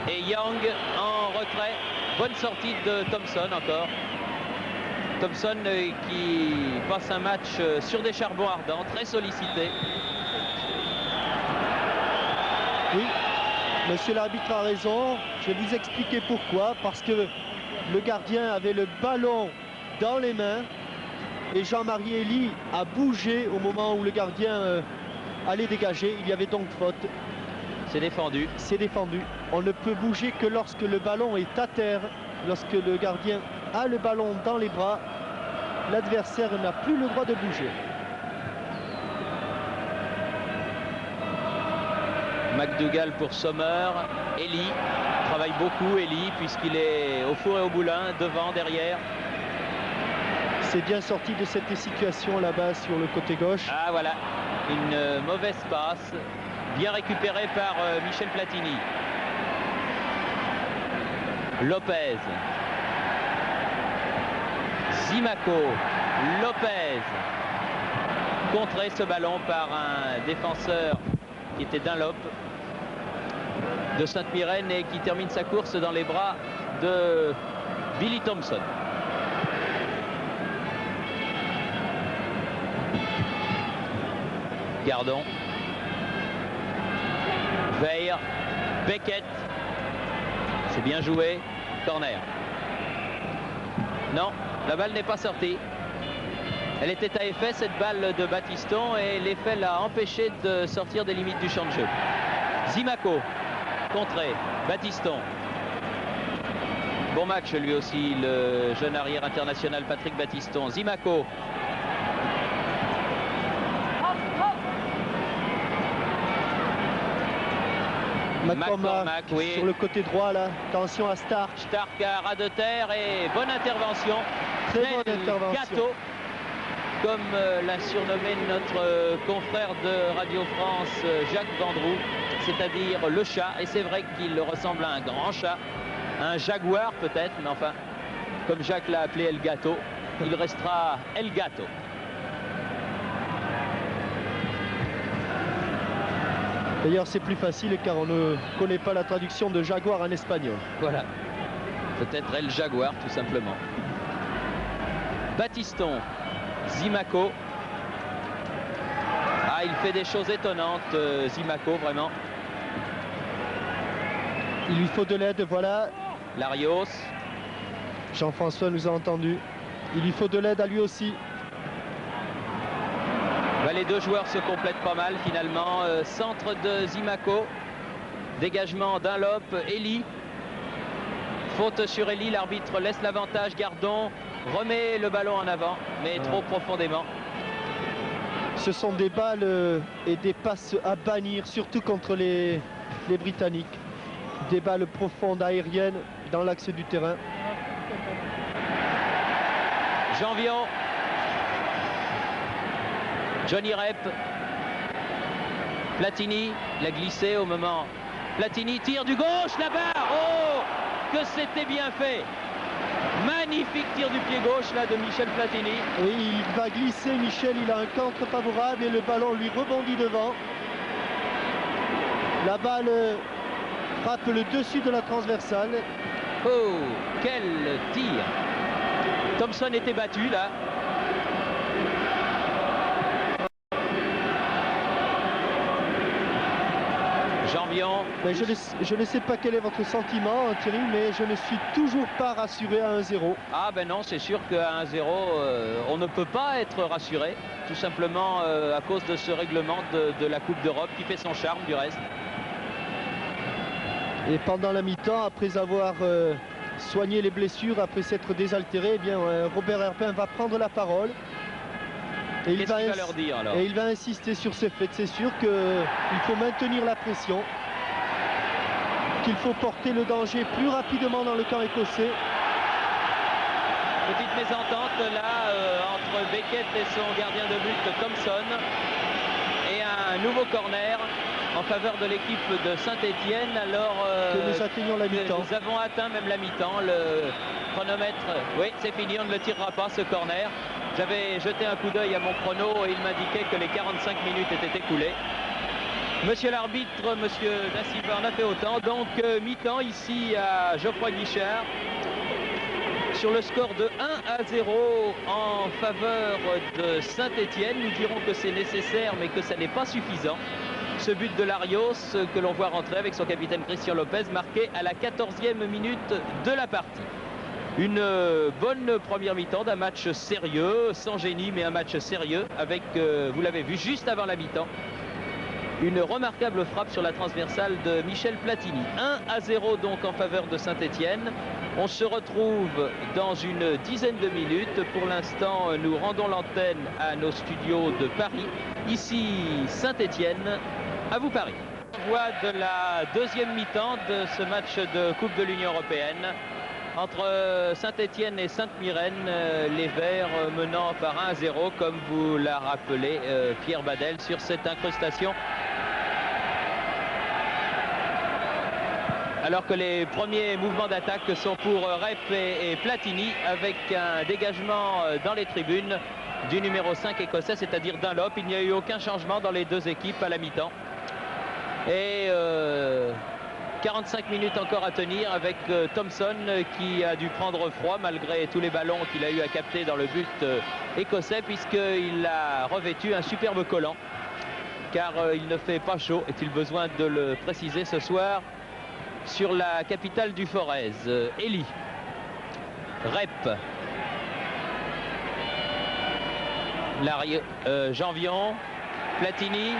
S1: et Young en retrait. Bonne sortie de Thompson encore. Thompson qui passe un match sur des charbons ardents, très sollicité.
S2: Oui, monsieur l'arbitre a raison. Je vais vous expliquer pourquoi. Parce que le gardien avait le ballon dans les mains. Et Jean-Marie Elie a bougé au moment où le gardien allait dégager. Il y avait donc faute.
S1: C'est défendu.
S2: C'est défendu. On ne peut bouger que lorsque le ballon est à terre. Lorsque le gardien a le ballon dans les bras, l'adversaire n'a plus le droit de bouger.
S1: McDougall pour Sommer. Elie travaille beaucoup, Elie, puisqu'il est au four et au moulin, devant, derrière.
S2: C'est bien sorti de cette situation là-bas sur le côté gauche.
S1: Ah voilà, une mauvaise passe, bien récupérée par Michel Platini. Lopez. Zimaco. Lopez. Contré ce ballon par un défenseur qui était Dunlop de Sainte-Myrène et qui termine sa course dans les bras de Billy Thompson. Gardon. Veil. Beckett. C'est bien joué. Corner. Non, la balle n'est pas sortie. Elle était à effet, cette balle de Battiston, et l'effet l'a empêché de sortir des limites du champ de jeu. Zimaco. Contré. Battiston. Bon match lui aussi, le jeune arrière international Patrick Battiston. Zimaco.
S2: McCormack, oui. Sur le côté droit là, attention à Stark.
S1: Stark à ras de terre et bonne intervention.
S2: Très bonne intervention.
S1: Gâteau, comme l'a surnommé notre confrère de Radio France Jacques Vendroux, c'est-à-dire le chat. Et c'est vrai qu'il ressemble à un grand chat, un jaguar peut-être, mais enfin, comme Jacques l'a appelé El Gato, il restera El Gato.
S2: D'ailleurs, c'est plus facile car on ne connaît pas la traduction de jaguar en espagnol.
S1: Voilà. Peut-être El Jaguar, tout simplement. Battiston, Zimaco. Ah, il fait des choses étonnantes, Zimaco, vraiment.
S2: Il lui faut de l'aide, voilà.
S1: Larios.
S2: Jean-François nous a entendu. Il lui faut de l'aide à lui aussi.
S1: Ben, les deux joueurs se complètent pas mal finalement. Centre de Zimaco. Dégagement Dunlop, Elie. Faute sur Elie, l'arbitre laisse l'avantage. Gardon remet le ballon en avant, mais trop profondément.
S2: Ce sont des balles et des passes à bannir, surtout contre les Britanniques. Des balles profondes aériennes dans l'axe du terrain.
S1: Janvion. Johnny Rep. Platini, il a glissé au moment. Platini tire du gauche, là-bas. Oh, que c'était bien fait. Magnifique tir du pied gauche là de Michel Platini.
S2: Oui, il va glisser, Michel, il a un contre favorable et le ballon lui rebondit devant. La balle frappe le dessus de la transversale.
S1: Oh, quel tir. Thompson était battu là. Janvion.
S2: Mais je ne sais pas quel est votre sentiment, Thierry, mais je ne suis toujours pas rassuré à 1-0.
S1: Ah ben non, c'est sûr qu'à 1-0, on ne peut pas être rassuré, tout simplement à cause de ce règlement de la Coupe d'Europe qui fait son charme du reste.
S2: Et pendant la mi-temps, après avoir soigné les blessures, après s'être désaltéré, eh bien, Robert Herpin va prendre la parole. Et
S1: il va leur dire alors?
S2: Et il va insister sur ce fait. C'est sûr qu'il faut maintenir la pression, qu'il faut porter le danger plus rapidement dans le camp écossais.
S1: Petite mésentente là entre Beckett et son gardien de but Thompson. Et un nouveau corner en faveur de l'équipe de Saint-Étienne. Alors
S2: que nous atteignons la mi-temps.
S1: Nous avons atteint même la mi-temps. Le chronomètre, oui, c'est fini, on ne le tirera pas ce corner. J'avais jeté un coup d'œil à mon chrono et il m'indiquait que les 45 minutes étaient écoulées. Monsieur l'arbitre, monsieur Daciva en a fait autant. Donc mi-temps ici à Geoffroy Guichard. Sur le score de 1-0 en faveur de Saint-Étienne. Nous dirons que c'est nécessaire mais que ça n'est pas suffisant. Ce but de Larios que l'on voit rentrer avec son capitaine Christian Lopez, marqué à la 14e minute de la partie. Une bonne première mi-temps d'un match sérieux, sans génie mais un match sérieux avec, vous l'avez vu juste avant la mi-temps, une remarquable frappe sur la transversale de Michel Platini. 1-0 donc en faveur de Saint-Étienne. On se retrouve dans une dizaine de minutes. Pour l'instant, nous rendons l'antenne à nos studios de Paris. Ici Saint-Étienne, à vous Paris. Voix de la deuxième mi-temps de ce match de Coupe de l'Union européenne. Entre Saint-Étienne et Sainte-Myrène, les Verts menant par 1-0, comme vous l'a rappelé Pierre Badel sur cette incrustation. Alors que les premiers mouvements d'attaque sont pour Rep et Platini, avec un dégagement dans les tribunes du numéro 5 écossais, c'est-à-dire Dunlop. Il n'y a eu aucun changement dans les deux équipes à la mi-temps. Et 45 minutes encore à tenir avec Thompson qui a dû prendre froid malgré tous les ballons qu'il a eu à capter dans le but écossais, puisqu'il a revêtu un superbe collant, car il ne fait pas chaud, est-il besoin de le préciser ce soir, sur la capitale du Forez. Elie, Rep, Janvion, Platini,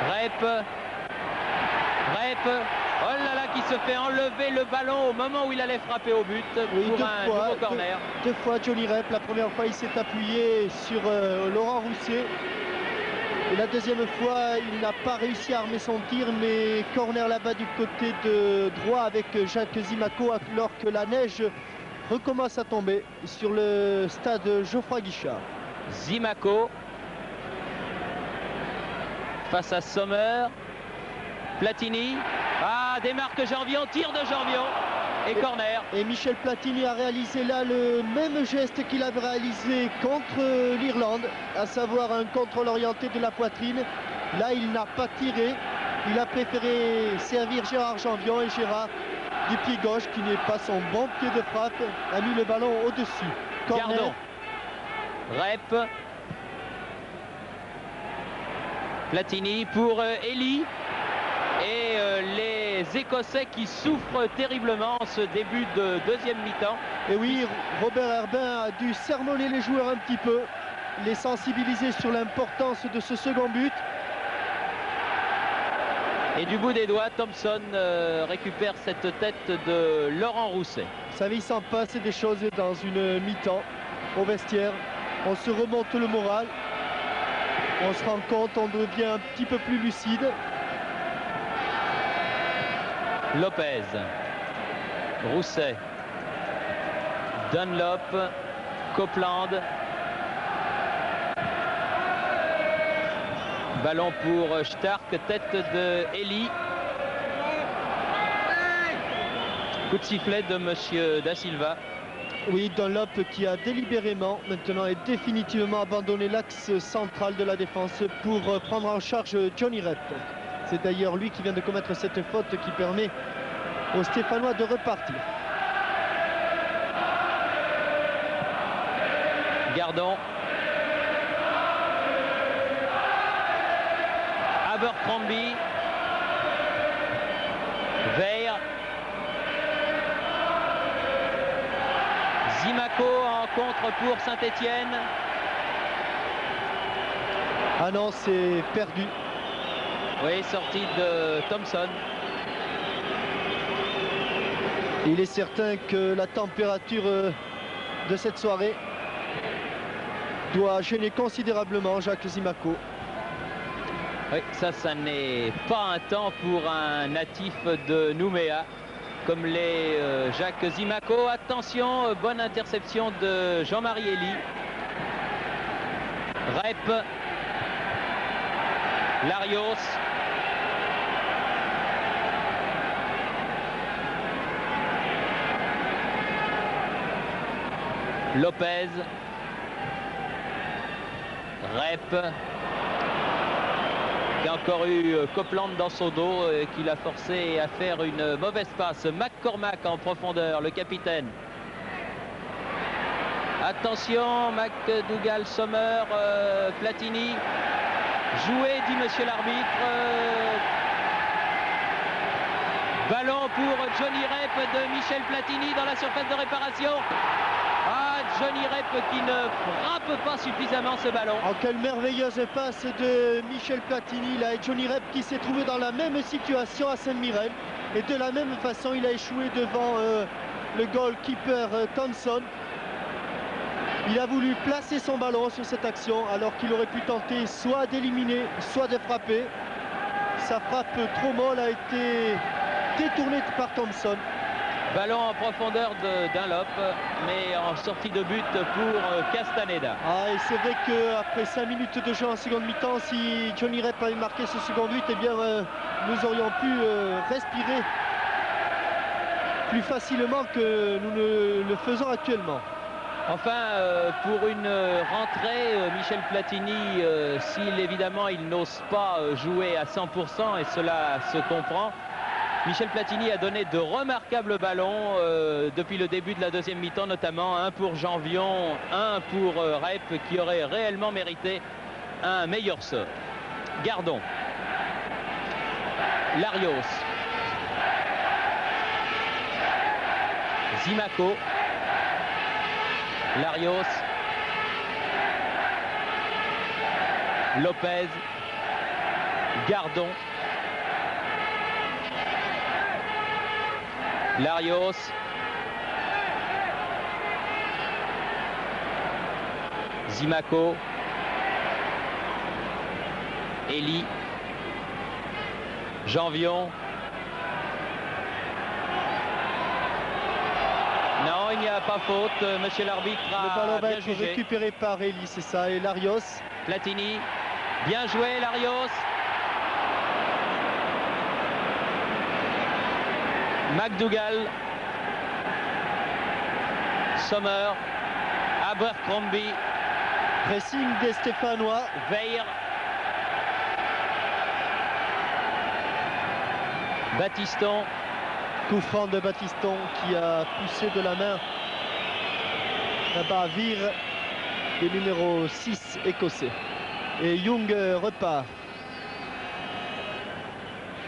S1: Rep. Oh là là, qui se fait enlever le ballon au moment où il allait frapper au but
S2: Oui,
S1: pour un nouveau corner.
S2: Deux fois Johnny Rep. La première fois, il s'est appuyé sur Laurent Rousset. Et la deuxième fois, il n'a pas réussi à armer son tir, mais corner là-bas du côté de droit avec Jacques Zimaco, alors que la neige recommence à tomber sur le stade Geoffroy Guichard.
S1: Zimaco face à Sommer. Platini. Ah, démarque Janvion, tir de Janvion et corner.
S2: Et Michel Platini a réalisé là le même geste qu'il avait réalisé contre l'Irlande, à savoir un contrôle orienté de la poitrine. Là, il n'a pas tiré. Il a préféré servir Gérard Janvion, et Gérard, du pied gauche, qui n'est pas son bon pied de frappe, a mis le ballon au-dessus.
S1: Gardon. Rep. Platini pour Elie. Et les Écossais qui souffrent terriblement ce début de deuxième mi-temps.
S2: Et oui, Robert Herbin a dû sermonner les joueurs un petit peu, les sensibiliser sur l'importance de ce second but.
S1: Et du bout des doigts, Thompson récupère cette tête de Laurent Rousset.
S2: Vous savez, il s'en passe des choses dans une mi-temps au vestiaire. On se remonte le moral, on se rend compte, on devient un petit peu plus lucide.
S1: Lopez, Rousset, Dunlop, Copeland. Ballon pour Stark, tête de Elie. Coup de sifflet de monsieur Da Silva.
S2: Oui, Dunlop qui a délibérément maintenant et définitivement abandonné l'axe central de la défense pour prendre en charge Johnny Rep. C'est d'ailleurs lui qui vient de commettre cette faute qui permet aux Stéphanois de repartir.
S1: Gardon. Abercrombie. Veil. Zimaco en contre pour Saint-Étienne.
S2: Ah non, c'est perdu.
S1: Oui, sortie de Thompson.
S2: Il est certain que la température de cette soirée doit gêner considérablement Jacques Zimaco.
S1: Oui, ça n'est pas un temps pour un natif de Nouméa comme l'est Jacques Zimaco. Attention, bonne interception de Jean-Marie Elie. Rep. Larios. Lopez. Rep. Il y a encore eu Copeland dans son dos qui l'a forcé à faire une mauvaise passe. McCormack en profondeur, le capitaine. Attention, McDougall, Sommer, Platini. Joué, dit monsieur l'arbitre. Ballon pour Johnny Rep de Michel Platini dans la surface de réparation. Ah, Johnny Rep qui ne frappe pas suffisamment ce ballon.
S2: Oh, quelle merveilleuse passe de Michel Platini là, et Johnny Rep qui s'est trouvé dans la même situation à Saint-Mirren. Et de la même façon, il a échoué devant le goalkeeper Thompson. Il a voulu placer son ballon sur cette action alors qu'il aurait pu tenter soit d'éliminer, soit de frapper. Sa frappe trop molle a été détournée par Thompson.
S1: Ballon en profondeur de Dunlop, mais en sortie de but pour Castaneda.
S2: Ah, et c'est vrai qu'après 5 minutes de jeu en seconde mi-temps, si Johnny Rep avait marqué ce second but, eh bien, nous aurions pu respirer plus facilement que nous ne le faisons actuellement.
S1: Enfin, pour une rentrée, Michel Platini, s'il évidemment il n'ose pas jouer à 100%, et cela se comprend, Michel Platini a donné de remarquables ballons depuis le début de la deuxième mi-temps, notamment un pour Janvion, un pour Rep, qui aurait réellement mérité un meilleur sort. Gardon. Larios. Zimaco. Larios. Lopez. Gardon. Larios. Zimaco. Elie. Janvion. Non, il n'y a pas faute. Monsieur l'arbitre a
S2: le ballon va
S1: bien
S2: être
S1: jugé.
S2: récupéré par Elie, c'est ça, et Larios.
S1: Platini. Bien joué, Larios. McDougall. Sommer. Abercrombie.
S2: Pressing des Stéphanois.
S1: Veil. Battiston.
S2: Coup franc de Battiston qui a poussé de la main là-bas Vire, le numéro 6 écossais. Et Young repart.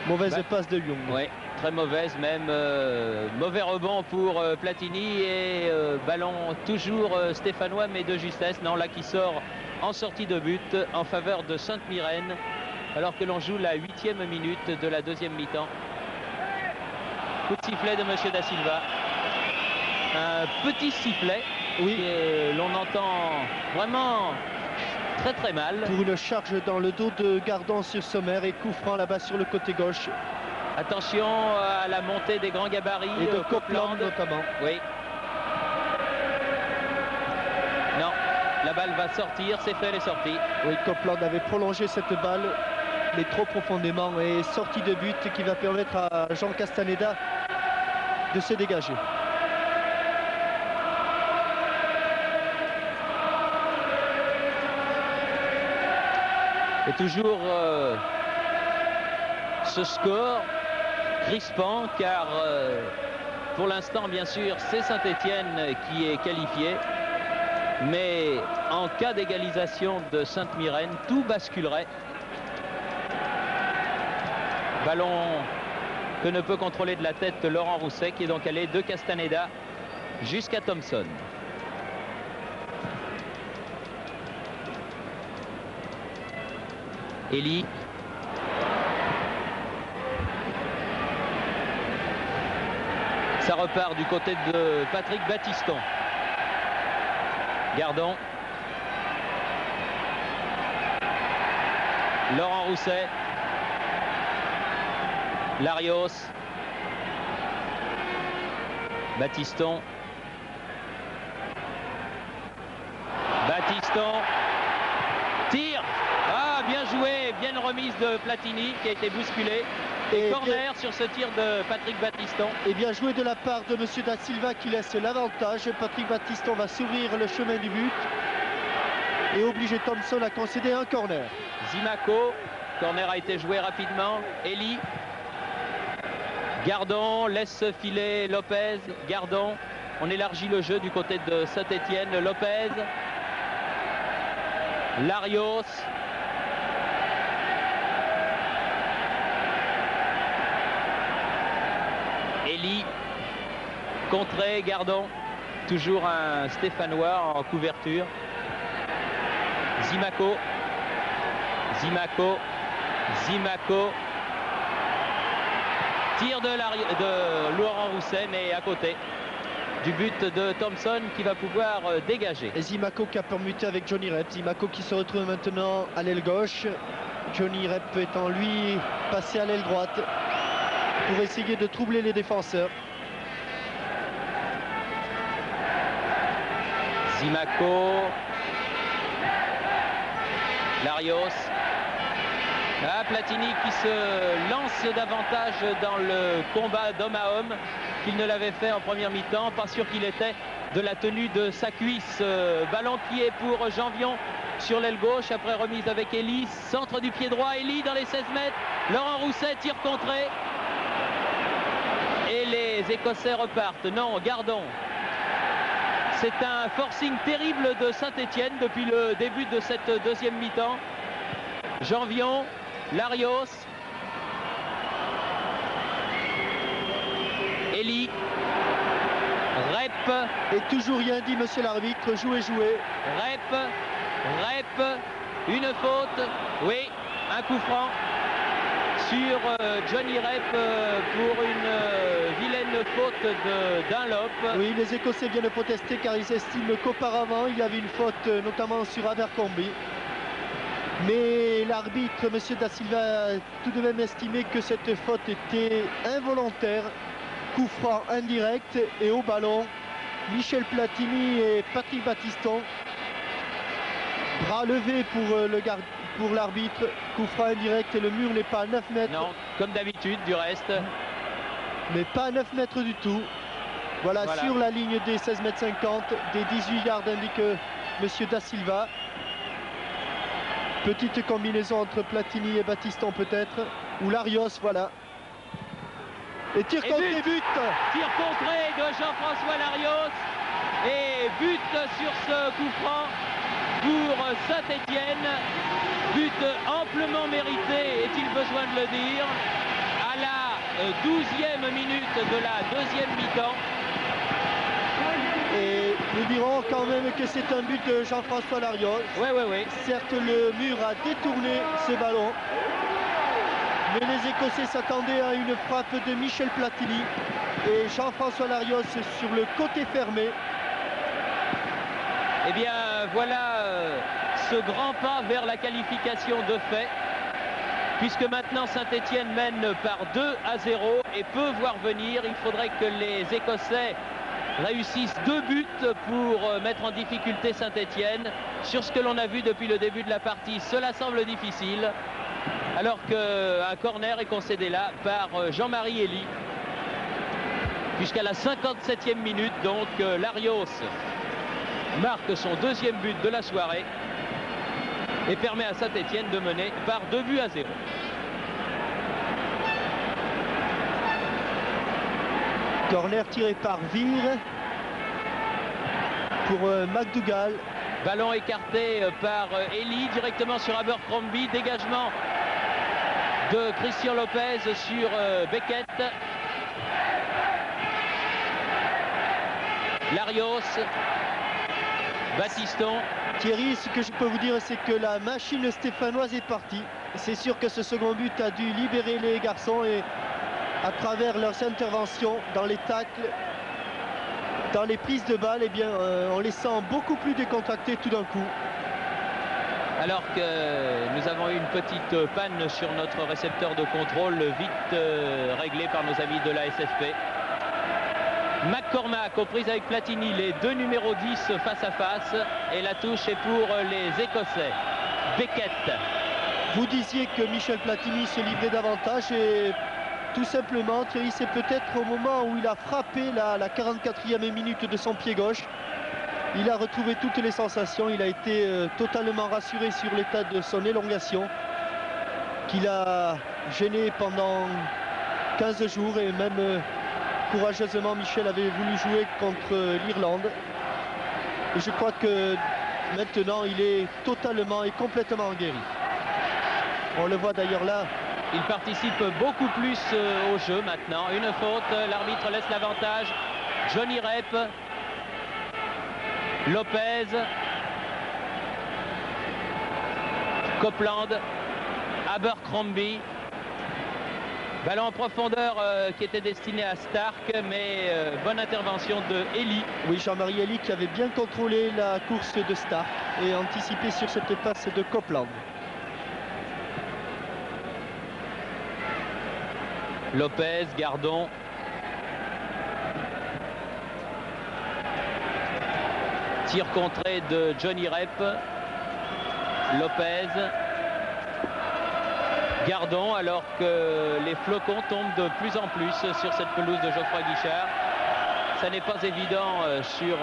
S2: Mauvaise passe de Young.
S1: Oui, très mauvaise même. Mauvais rebond pour Platini et ballon toujours stéphanois mais de justesse. Non, là qui sort en sortie de but en faveur de Sainte-Myrène alors que l'on joue la 8e minute de la deuxième mi-temps. Coup de sifflet de Monsieur Da Silva. Un petit sifflet, oui, l'on entend vraiment très très mal.
S2: Pour une charge dans le dos de Gardon sur Sommer et coup franc là-bas sur le côté gauche.
S1: Attention à la montée des grands gabarits.
S2: Et de Copeland notamment.
S1: Oui. Non, la balle va sortir, c'est fait, elle est sortie.
S2: Oui, Copeland avait prolongé cette balle, mais trop profondément, et sortie de but qui va permettre à Jean Castaneda de se dégager.
S1: Et toujours ce score crispant car pour l'instant bien sûr c'est Saint-Étienne qui est qualifié, mais en cas d'égalisation de Sainte-Myrène tout basculerait. Ballon que ne peut contrôler de la tête Laurent Rousset qui est donc allé de Castaneda jusqu'à Thompson. Elie. Ça repart du côté de Patrick Battiston. Gardon. Laurent Rousset. Larios. Battiston. Battiston. Tire. Ah, bien joué, bien remise de Platini qui a été bousculé. Et corner sur ce tir de Patrick Battiston.
S2: Et bien joué de la part de Monsieur Da Silva qui laisse l'avantage. Patrick Battiston va s'ouvrir le chemin du but et obliger Thompson à concéder un corner.
S1: Zimaco, corner a été joué rapidement. Elie. Gardon laisse filer Lopez. Gardon, on élargit le jeu du côté de Saint-Étienne. Lopez. Larios. Elie. Contré, Gardon. Toujours un Stéphanois en couverture. Zimaco. Zimaco. Zimaco. Tir de Laurent Rousset, mais à côté du but de Thompson qui va pouvoir dégager.
S2: Et Zimaco qui a permuté avec Johnny Rep. Zimaco qui se retrouve maintenant à l'aile gauche. Johnny Rep étant lui passé à l'aile droite pour essayer de troubler les défenseurs.
S1: Zimaco. Larios. Ah, Platini qui se lance davantage dans le combat d'homme à homme qu'il ne l'avait fait en première mi-temps. Pas sûr qu'il était de la tenue de sa cuisse. Ballon qui est pour Janvion sur l'aile gauche après remise avec Elie. Centre du pied droit, Elie dans les 16 mètres. Laurent Rousset, tir contré. Et les Écossais repartent. Non, Gardon. C'est un forcing terrible de Saint-Étienne depuis le début de cette deuxième mi-temps. Janvion. Larios. Elie. Rep.
S2: Et toujours rien dit, monsieur l'arbitre. Jouez, jouez.
S1: Rep. Une faute. Oui, un coup franc sur Johnny Rep pour une vilaine faute de Dunlop.
S2: Oui, les Écossais viennent protester car ils estiment qu'auparavant il y avait une faute notamment sur Abercrombie. Mais l'arbitre, M. Da Silva, a tout de même estimé que cette faute était involontaire. Coup franc indirect et au ballon, Michel Platini et Patrick Battiston. Bras levé pour l'arbitre, coup franc indirect et le mur n'est pas à 9 mètres.
S1: Non, comme d'habitude du reste.
S2: Mais pas à 9 mètres du tout. Voilà. Sur la ligne des 16 mètres 50, des 18 yards indique M. Da Silva. Petite combinaison entre Platini et Battiston peut-être. Ou Larios, voilà. Et tir contré, but.
S1: Tir contré de Jean-François Larios. Et but sur ce coup franc pour Saint-Étienne. But amplement mérité, est-il besoin de le dire, à la 12e minute de la deuxième mi-temps.
S2: Et nous dirons quand même que c'est un but de Jean-François Larios.
S1: Oui.
S2: Certes, le mur a détourné ce ballon. Mais les Écossais s'attendaient à une frappe de Michel Platini. Et Jean-François Larios sur le côté fermé.
S1: Eh bien, voilà ce grand pas vers la qualification de fait. Puisque maintenant Saint-Étienne mène par 2-0 et peut voir venir. Il faudrait que les Écossais réussissent 2 buts pour mettre en difficulté Saint-Étienne. Sur ce que l'on a vu depuis le début de la partie, cela semble difficile. Alors qu'un corner est concédé là par Jean-Marie Elie. Jusqu'à la 57e minute, donc Larios marque son 2e but de la soirée et permet à Saint-Étienne de mener par 2-0.
S2: Corner tiré par Vire pour McDougall.
S1: Ballon écarté par Elie directement sur Abercrombie. Dégagement de Christian Lopez sur Beckett. Larios, Battiston.
S2: Thierry, ce que je peux vous dire, c'est que la machine stéphanoise est partie. C'est sûr que ce second but a dû libérer les garçons et à travers leurs interventions dans les tacles, dans les prises de balles, eh bien, on les sent beaucoup plus décontractés tout d'un coup.
S1: Alors que nous avons eu une petite panne sur notre récepteur de contrôle, vite réglé par nos amis de la SFP. McCormack aux prises avec Platini, les deux numéros 10 face à face. Et la touche est pour les Écossais. Beckett.
S2: Vous disiez que Michel Platini se livrait davantage et tout simplement, Thierry, c'est peut-être au moment où il a frappé la 44e minute de son pied gauche. Il a retrouvé toutes les sensations, il a été totalement rassuré sur l'état de son élongation qu'il a gêné pendant 15 jours et même courageusement Michel avait voulu jouer contre l'Irlande. Et je crois que maintenant il est totalement et complètement guéri. On le voit d'ailleurs là.
S1: Il participe beaucoup plus au jeu maintenant. Une faute, l'arbitre laisse l'avantage. Johnny Rep. Lopez, Copeland, Abercrombie. Ballon en profondeur qui était destiné à Stark, mais bonne intervention de Elie.
S2: Oui, Jean-Marie Elie qui avait bien contrôlé la course de Stark et anticipé sur cette passe de Copeland.
S1: Lopez, Gardon. Tir contré de Johnny Rep. Lopez. Gardon, alors que les flocons tombent de plus en plus sur cette pelouse de Geoffroy Guichard. Ça n'est pas évident sur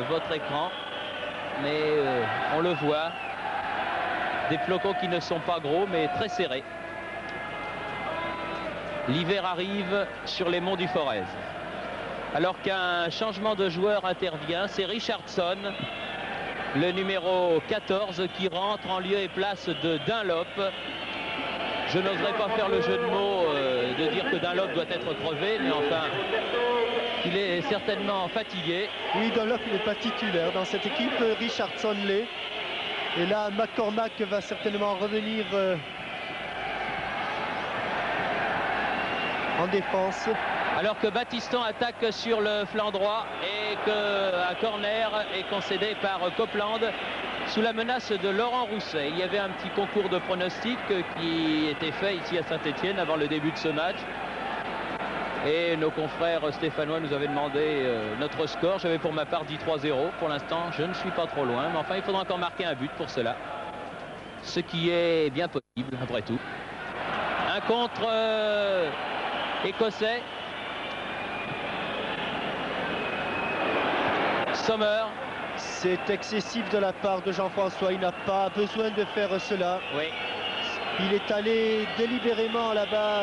S1: votre écran, mais on le voit. Des flocons qui ne sont pas gros, mais très serrés. L'hiver arrive sur les monts du Forez. Alors qu'un changement de joueur intervient, c'est Richardson, le numéro 14, qui rentre en lieu et place de Dunlop. Je n'oserais pas faire le jeu de mots de dire que Dunlop doit être crevé, mais enfin, il est certainement fatigué.
S2: Oui, Dunlop n'est pas titulaire dans cette équipe, Richardson l'est. Et là, McCormack va certainement revenir en défense.
S1: Alors que Battiston attaque sur le flanc droit et qu'un corner est concédé par Copeland sous la menace de Laurent Rousset. Il y avait un petit concours de pronostics qui était fait ici à Saint-Étienne avant le début de ce match. Et nos confrères stéphanois nous avaient demandé notre score. J'avais pour ma part dit 3-0. Pour l'instant, je ne suis pas trop loin. Mais enfin, il faudra encore marquer un but pour cela. Ce qui est bien possible, après tout. Un contre écossais. Sommer.
S2: C'est excessif de la part de Jean-François. Il n'a pas besoin de faire cela.
S1: Oui.
S2: Il est allé délibérément là-bas.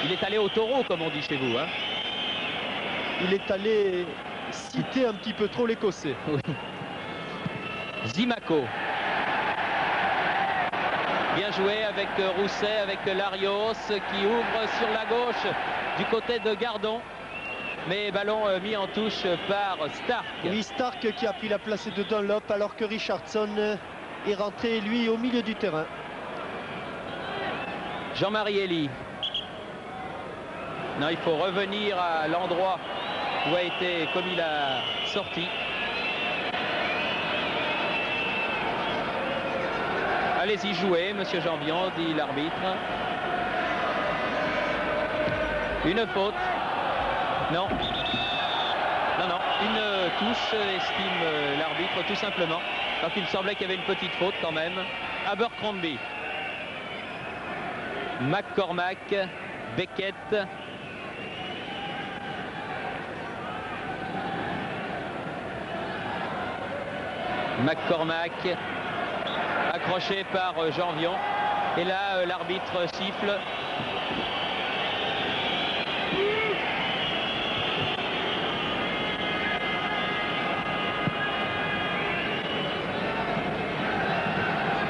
S1: Il est allé au taureau, comme on dit chez vous. Hein.
S2: Il est allé citer un petit peu trop l'Écossais.
S1: Oui. Zimaco. Bien joué avec Rousset, avec Larios qui ouvre sur la gauche du côté de Gardon. Mais ballon mis en touche par Stark.
S2: Oui, Stark qui a pris la place de Dunlop alors que Richardson est rentré, lui, au milieu du terrain.
S1: Jean-Marie Elie. Non, il faut revenir à l'endroit où a été comme il a sorti. Allez-y jouer, monsieur Jambion, dit l'arbitre. Une faute. Non. Non, non. Une touche, estime l'arbitre, tout simplement. Donc il semblait qu'il y avait une petite faute quand même. Abercrombie. McCormack. Beckett. McCormack. Accroché par Janvion. Et là, l'arbitre siffle.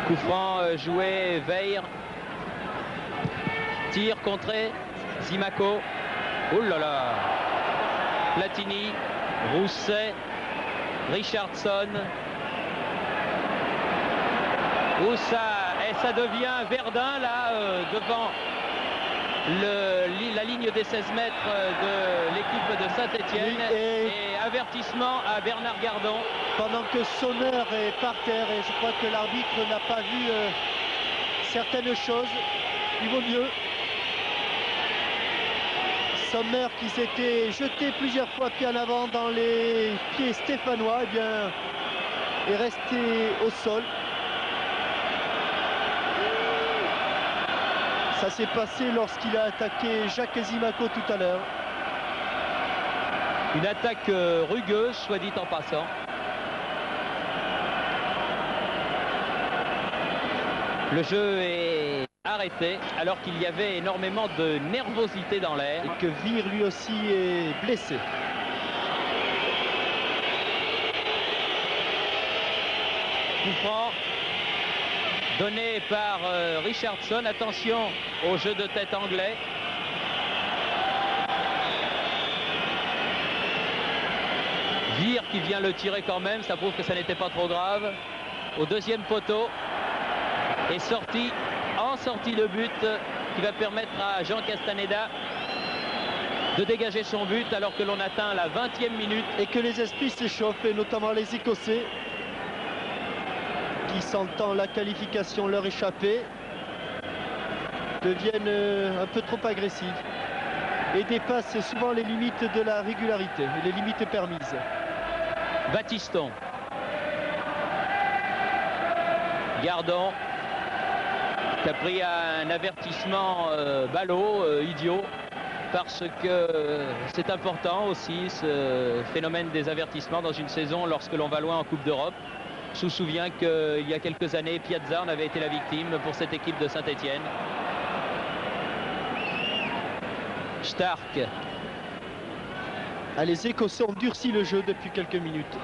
S1: Coup franc joué, Veil. Tir contré, Zimaco. Oh là là. Platini, Rousset, Richardson. Où ça devient Verdun là devant la ligne des 16 mètres de l'équipe de Saint-Étienne.
S2: Oui,
S1: et avertissement à Bernard Gardon.
S2: Pendant que Sommer est par terre et je crois que l'arbitre n'a pas vu certaines choses. Il vaut mieux. Sommer qui s'était jeté plusieurs fois pied en avant dans les pieds stéphanois, eh bien, est resté au sol. Ça s'est passé lorsqu'il a attaqué Jacques Zimaco tout à l'heure.
S1: Une attaque rugueuse, soit dit en passant. Le jeu est arrêté alors qu'il y avait énormément de nervosité dans l'air.
S2: Et que Vire lui aussi est blessé.
S1: Coup franc donné par Richardson. Attention au jeu de tête anglais. Vire qui vient le tirer quand même, ça prouve que ça n'était pas trop grave. Au deuxième poteau. Et en sortie de but qui va permettre à Jean Castaneda de dégager son but alors que l'on atteint la 20e minute.
S2: Et que les esprits s'échauffent, et notamment les Écossais qui, sentant la qualification leur échapper, deviennent un peu trop agressifs et dépassent souvent les limites de la régularité, les limites permises.
S1: Battiston. Gardon qui a pris un avertissement ballot, idiot, parce que c'est important aussi ce phénomène des avertissements dans une saison lorsque l'on va loin en Coupe d'Europe. Je me souviens qu'il y a quelques années, Piazza en avait été la victime pour cette équipe de Saint-Étienne. Stark.
S2: Ah, les Écossais ont durci le jeu depuis quelques minutes.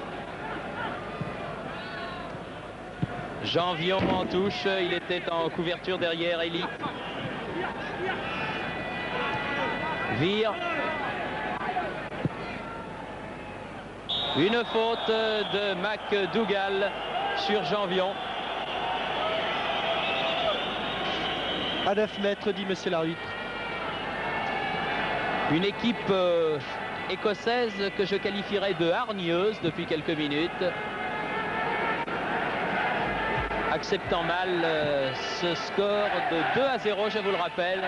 S1: Janvion en touche, il était en couverture derrière Elie. Vire. Une faute de McDougall sur Janvion.
S2: À 9 mètres, dit monsieur l'arbitre.
S1: Une équipe écossaise que je qualifierais de hargneuse depuis quelques minutes. Acceptant mal ce score de 2-0, je vous le rappelle.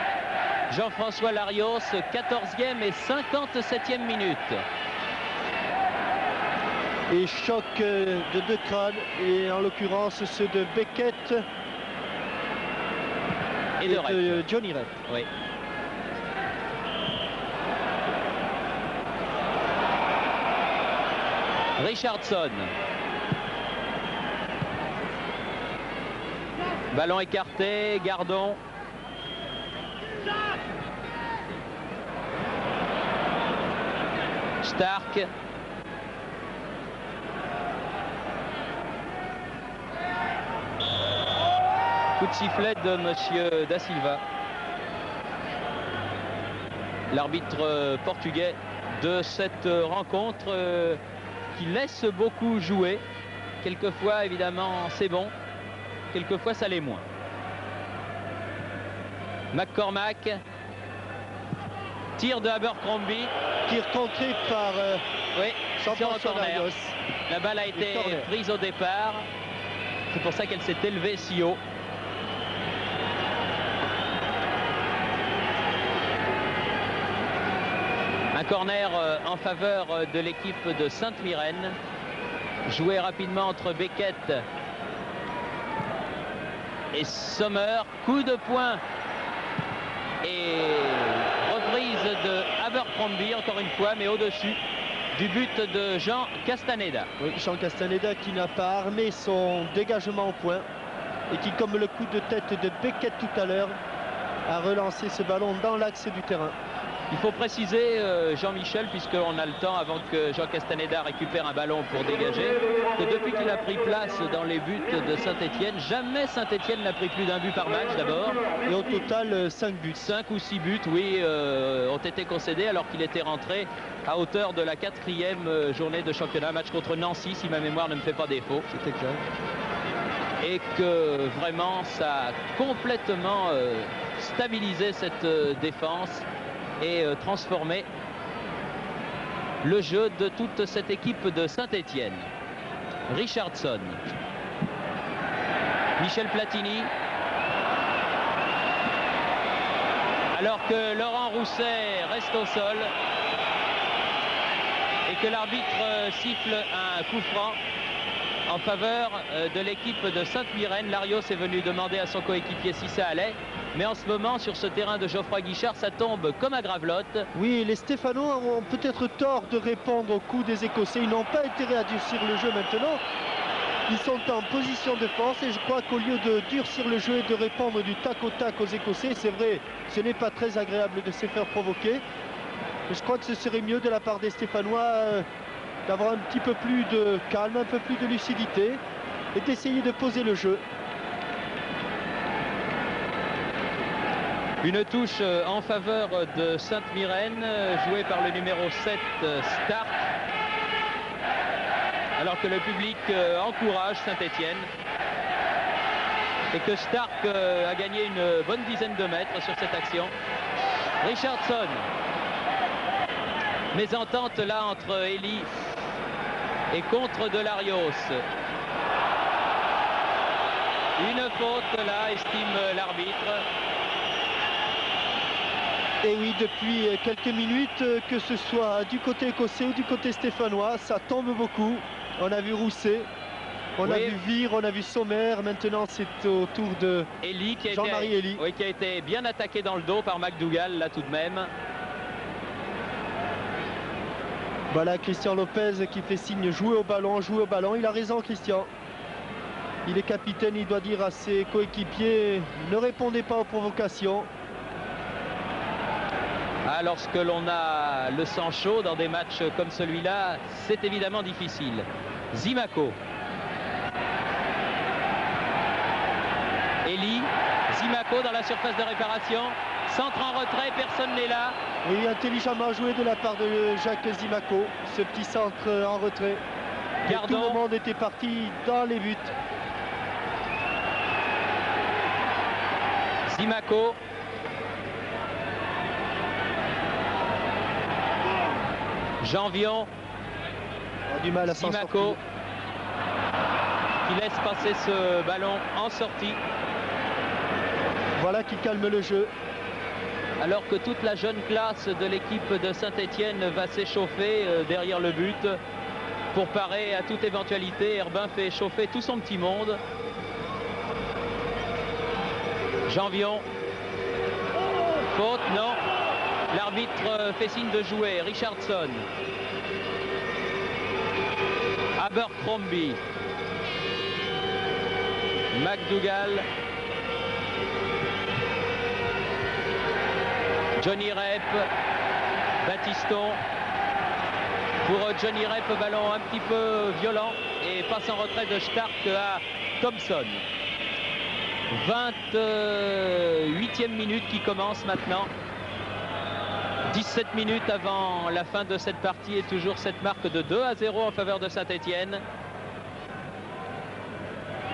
S1: Jean-François Larios, 14e et 57e minute.
S2: Et choc de deux crânes, et en l'occurrence ceux de Beckett et de Johnny Rep.
S1: Oui. Richardson. Ballon écarté, Gardon. Stark. Coup de sifflet de monsieur Da Silva, l'arbitre portugais de cette rencontre qui laisse beaucoup jouer. Quelquefois, évidemment, c'est bon. Quelquefois, ça l'est moins. McCormack. Tir de Abercrombie.
S2: Tir contré par
S1: Jean-François Larios. La balle a été prise au départ. C'est pour ça qu'elle s'est élevée si haut. Un corner en faveur de l'équipe de Sainte-Myrène. Joué rapidement entre Beckett et Sommer. Coup de poing et reprise de Abercrombie encore une fois, mais au-dessus du but de Jean Castaneda.
S2: Oui, Jean Castaneda qui n'a pas armé son dégagement au point et qui, comme le coup de tête de Beckett tout à l'heure, a relancé ce ballon dans l'axe du terrain.
S1: Il faut préciser, Jean-Michel, puisqu'on a le temps avant que Jean Castaneda récupère un ballon pour dégager, que depuis qu'il a pris place dans les buts de Saint-Étienne, jamais Saint-Étienne n'a pris plus d'un but par match d'abord.
S2: Et au total, 5 buts.
S1: 5 ou 6 buts, oui, ont été concédés alors qu'il était rentré à hauteur de la 4e journée de championnat, match contre Nancy, si ma mémoire ne me fait pas défaut.
S2: C'est exact.
S1: Et que vraiment, ça a complètement stabilisé cette défense et transformer le jeu de toute cette équipe de Saint-Étienne. Richardson. Michel Platini. Alors que Laurent Rousset reste au sol et que l'arbitre siffle un coup franc en faveur de l'équipe de Sainte-Myrène. Larios est venu demander à son coéquipier si ça allait. Mais en ce moment, sur ce terrain de Geoffroy Guichard, ça tombe comme à Gravelotte.
S2: Oui, les Stéphanois ont peut-être tort de répondre au coup des Écossais. Ils n'ont pas intérêt à durcir le jeu maintenant. Ils sont en position de force et je crois qu'au lieu de durcir le jeu et de répondre du tac au tac aux Écossais, c'est vrai, ce n'est pas très agréable de se faire provoquer. Mais je crois que ce serait mieux de la part des Stéphanois d'avoir un petit peu plus de calme, un peu plus de lucidité et d'essayer de poser le jeu.
S1: Une touche en faveur de Sainte-Myrène, jouée par le numéro 7, Stark. Alors que le public encourage Saint-Étienne. Et que Stark a gagné une bonne dizaine de mètres sur cette action. Richardson. Mésentente là entre Elie et contre de Larios. Une faute là, estime l'arbitre.
S2: Et oui, depuis quelques minutes, que ce soit du côté écossais ou du côté stéphanois, ça tombe beaucoup. On a vu Rousset, on a vu Vire, on a vu Sommer. Maintenant, c'est au tour de Jean-Marie Elie.
S1: Oui, qui a été bien attaqué dans le dos par McDougall, là tout de même.
S2: Voilà Christian Lopez qui fait signe jouer au ballon, jouer au ballon. Il a raison, Christian. Il est capitaine, il doit dire à ses coéquipiers, ne répondez pas aux provocations.
S1: Ah, lorsque l'on a le sang chaud dans des matchs comme celui-là, c'est évidemment difficile. Zimaco. Elie. Zimaco dans la surface de réparation. Centre en retrait, personne n'est là.
S2: Oui, intelligemment joué de la part de Jacques Zimaco. Ce petit centre en retrait. Tout le monde était parti dans les buts.
S1: Zimaco. Janvion.
S2: Du mal à s'en sortir.
S1: Qui laisse passer ce ballon en sortie.
S2: Voilà qui calme le jeu.
S1: Alors que toute la jeune classe de l'équipe de Saint-Étienne va s'échauffer derrière le but pour parer à toute éventualité. Herbin fait chauffer tout son petit monde. Janvion. Faute, non. L'arbitre fait signe de jouer. Richardson. Abercrombie. McDougall. Johnny Rep. Battiston. Pour Johnny Rep, ballon un petit peu violent et passe en retrait de Stark à Thompson. 28e minute qui commence maintenant. 17 minutes avant la fin de cette partie et toujours cette marque de 2-0 en faveur de Saint-Étienne.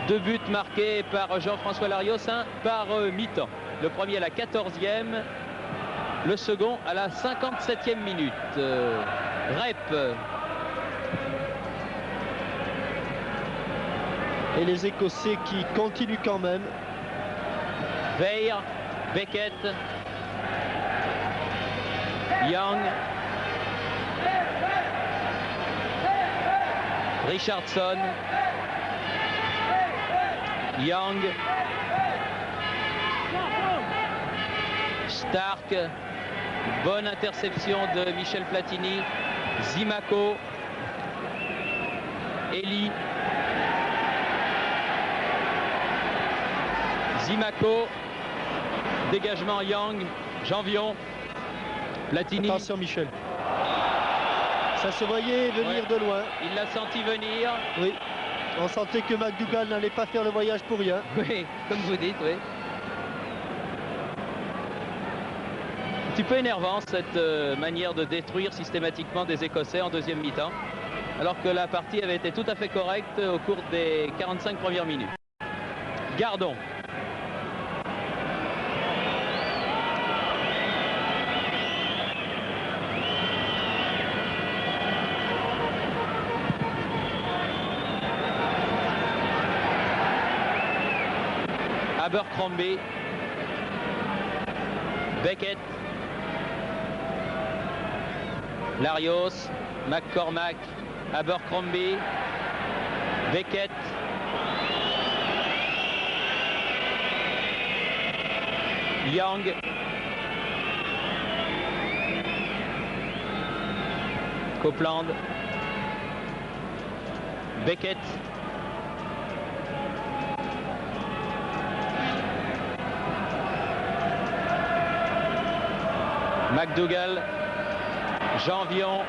S1: 2 buts marqués par Jean-François Larios, un par mi-temps. Le premier à la 14e, le second à la 57e minute. Rep.
S2: Et les Écossais qui continuent quand même.
S1: Weir, Beckett, Young, Richardson, Young, Stark, bonne interception de Michel Platini, Zimaco, Elie, Zimaco, dégagement Young, Janvion, Platini.
S2: Attention Michel. Ça se voyait venir de loin.
S1: Il l'a senti venir.
S2: Oui. On sentait que McDougall n'allait pas faire le voyage pour rien.
S1: Oui, comme vous dites, oui. Un petit peu énervant cette manière de détruire systématiquement des Écossais en deuxième mi-temps, alors que la partie avait été tout à fait correcte au cours des 45 premières minutes. Gardon. Abercrombie, Beckett, Larios, McCormack, Abercrombie, Beckett, Young, Copeland, Beckett, McDougall, Janvion,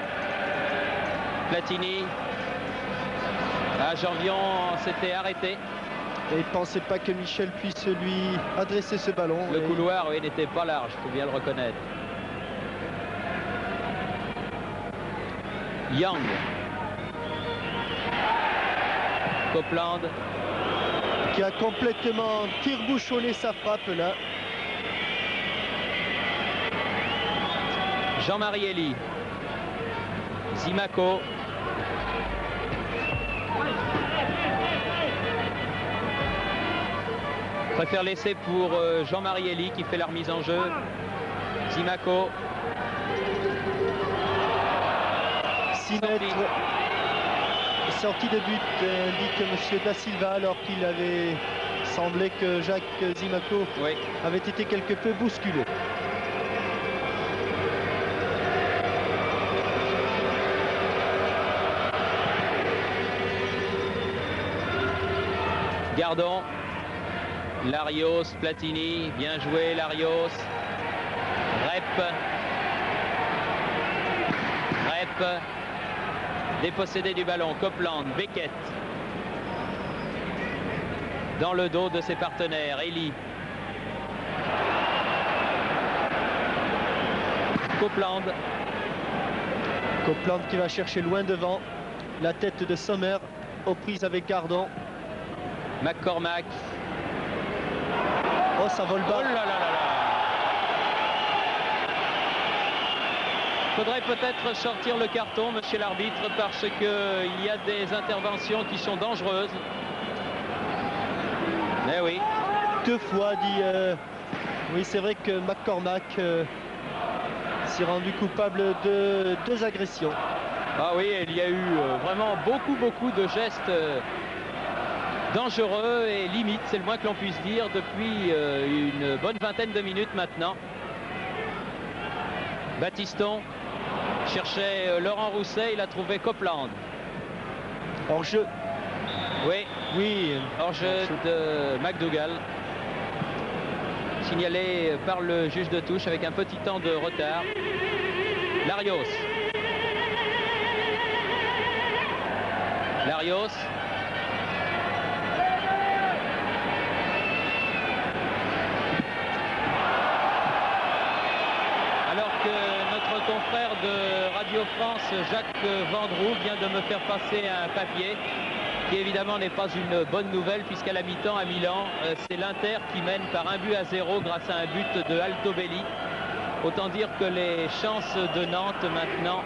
S1: Platini. Ah, Janvion s'était arrêté.
S2: Et il ne pensait pas que Michel puisse lui adresser ce ballon.
S1: Le couloir, oui, n'était pas large, il faut bien le reconnaître. Young. Copeland.
S2: Qui a complètement tire-bouchonné sa frappe là.
S1: Jean-Marie Elie. Zimaco. Préfère laisser pour Jean-Marie Elie qui fait la remise en jeu. Zimaco.
S2: 6 mètres. Sortie de but, indique M. Da Silva, alors qu'il avait semblé que Jacques Zimaco avait été quelque peu bousculé.
S1: Gardon, Larios, Platini, bien joué Larios, Rep, dépossédé du ballon, Copeland, Beckett, dans le dos de ses partenaires, Elie, Copeland.
S2: Copeland qui va chercher loin devant, la tête de Sommer aux prises avec Gardon.
S1: McCormack.
S2: Oh, ça vole bas.
S1: Oh là là là là. Faudrait peut-être sortir le carton, monsieur l'arbitre, parce qu'il y a des interventions qui sont dangereuses. Eh oui.
S2: 2 fois, dit... Oui, c'est vrai que McCormack s'est rendu coupable de 2 agressions.
S1: Ah oui, il y a eu vraiment beaucoup de gestes dangereux et limites, c'est le moins que l'on puisse dire, depuis une bonne vingtaine de minutes maintenant. Battiston cherchait Laurent Rousset, il a trouvé Copeland.
S2: Hors-jeu.
S1: Oui, hors-jeu de McDougall. Signalé par le juge de touche avec un petit temps de retard. Larios. Alors que notre confrère de Radio France, Jacques Vendroux, vient de me faire passer un papier qui évidemment n'est pas une bonne nouvelle, puisqu'à la mi-temps à Milan, c'est l'Inter qui mène par 1-0 grâce à un but de Altobelli. Autant dire que les chances de Nantes maintenant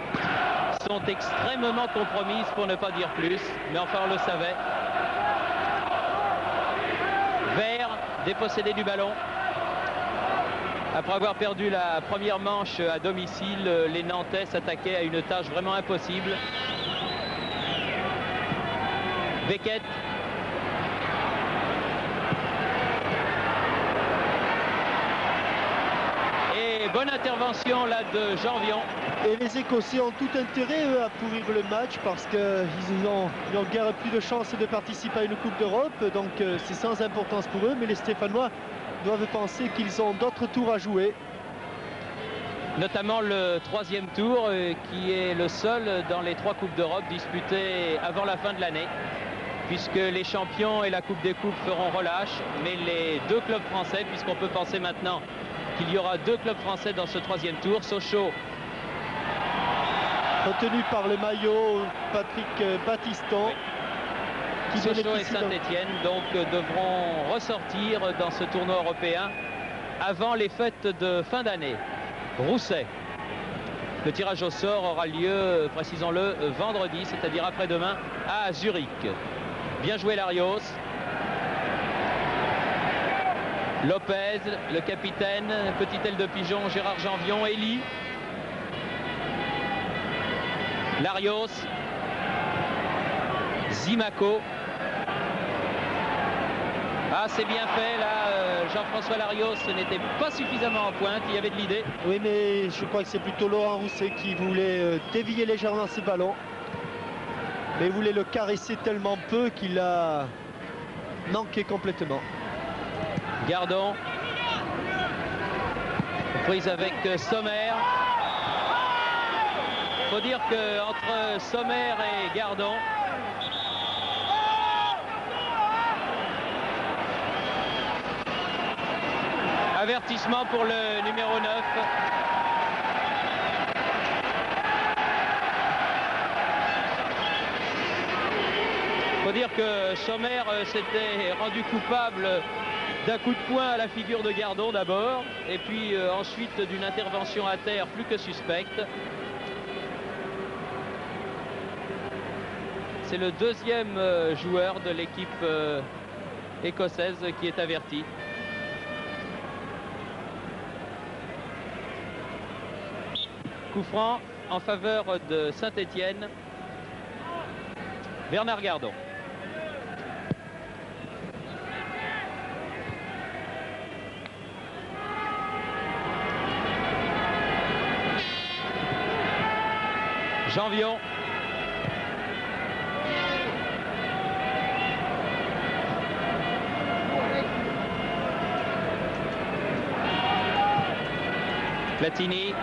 S1: sont extrêmement compromises, pour ne pas dire plus, mais enfin on le savait. Vert dépossédé du ballon. Après avoir perdu la première manche à domicile, les Nantais s'attaquaient à une tâche vraiment impossible. Beckett. Et bonne intervention là de Janvion.
S2: Et les Écossais ont tout intérêt, eux, à pourrir le match parce qu'ils n'ont guère plus de chance de participer à une Coupe d'Europe. Donc c'est sans importance pour eux. Mais les Stéphanois doivent penser qu'ils ont d'autres tours à jouer.
S1: Notamment le 3e tour, qui est le seul dans les 3 Coupes d'Europe disputées avant la fin de l'année. Puisque les champions et la Coupe des Coupes feront relâche. Mais les 2 clubs français, puisqu'on peut penser maintenant qu'il y aura 2 clubs français dans ce 3e tour, Sochaux.
S2: Retenu par le maillot Patrick Battiston.
S1: Oui. Sochaux et Saint-Étienne donc devront ressortir dans ce tournoi européen avant les fêtes de fin d'année. Rousset. Le tirage au sort aura lieu, précisons-le, vendredi, c'est-à-dire après-demain, à Zurich. Bien joué Larios. Lopez, le capitaine, petite aile de pigeon, Gérard Janvion, Elie. Larios. Zimaco. Ah, c'est bien fait là, Jean-François Larios n'était pas suffisamment en pointe, il y avait de l'idée.
S2: Oui, mais je crois que c'est plutôt Laurent Rousset qui voulait dévier légèrement ce ballon. Mais il voulait le caresser tellement peu qu'il a manqué complètement.
S1: Gardon. Prise avec Sommer. Il faut dire qu'entre Sommer et Gardon, avertissement pour le numéro 9. Il faut dire que Sommer s'était rendu coupable d'un coup de poing à la figure de Gardon d'abord, et puis ensuite d'une intervention à terre plus que suspecte. C'est le 2e joueur de l'équipe écossaise qui est averti. Coup franc en faveur de Saint-Étienne. Bernard Gardon. Janvion. Platini.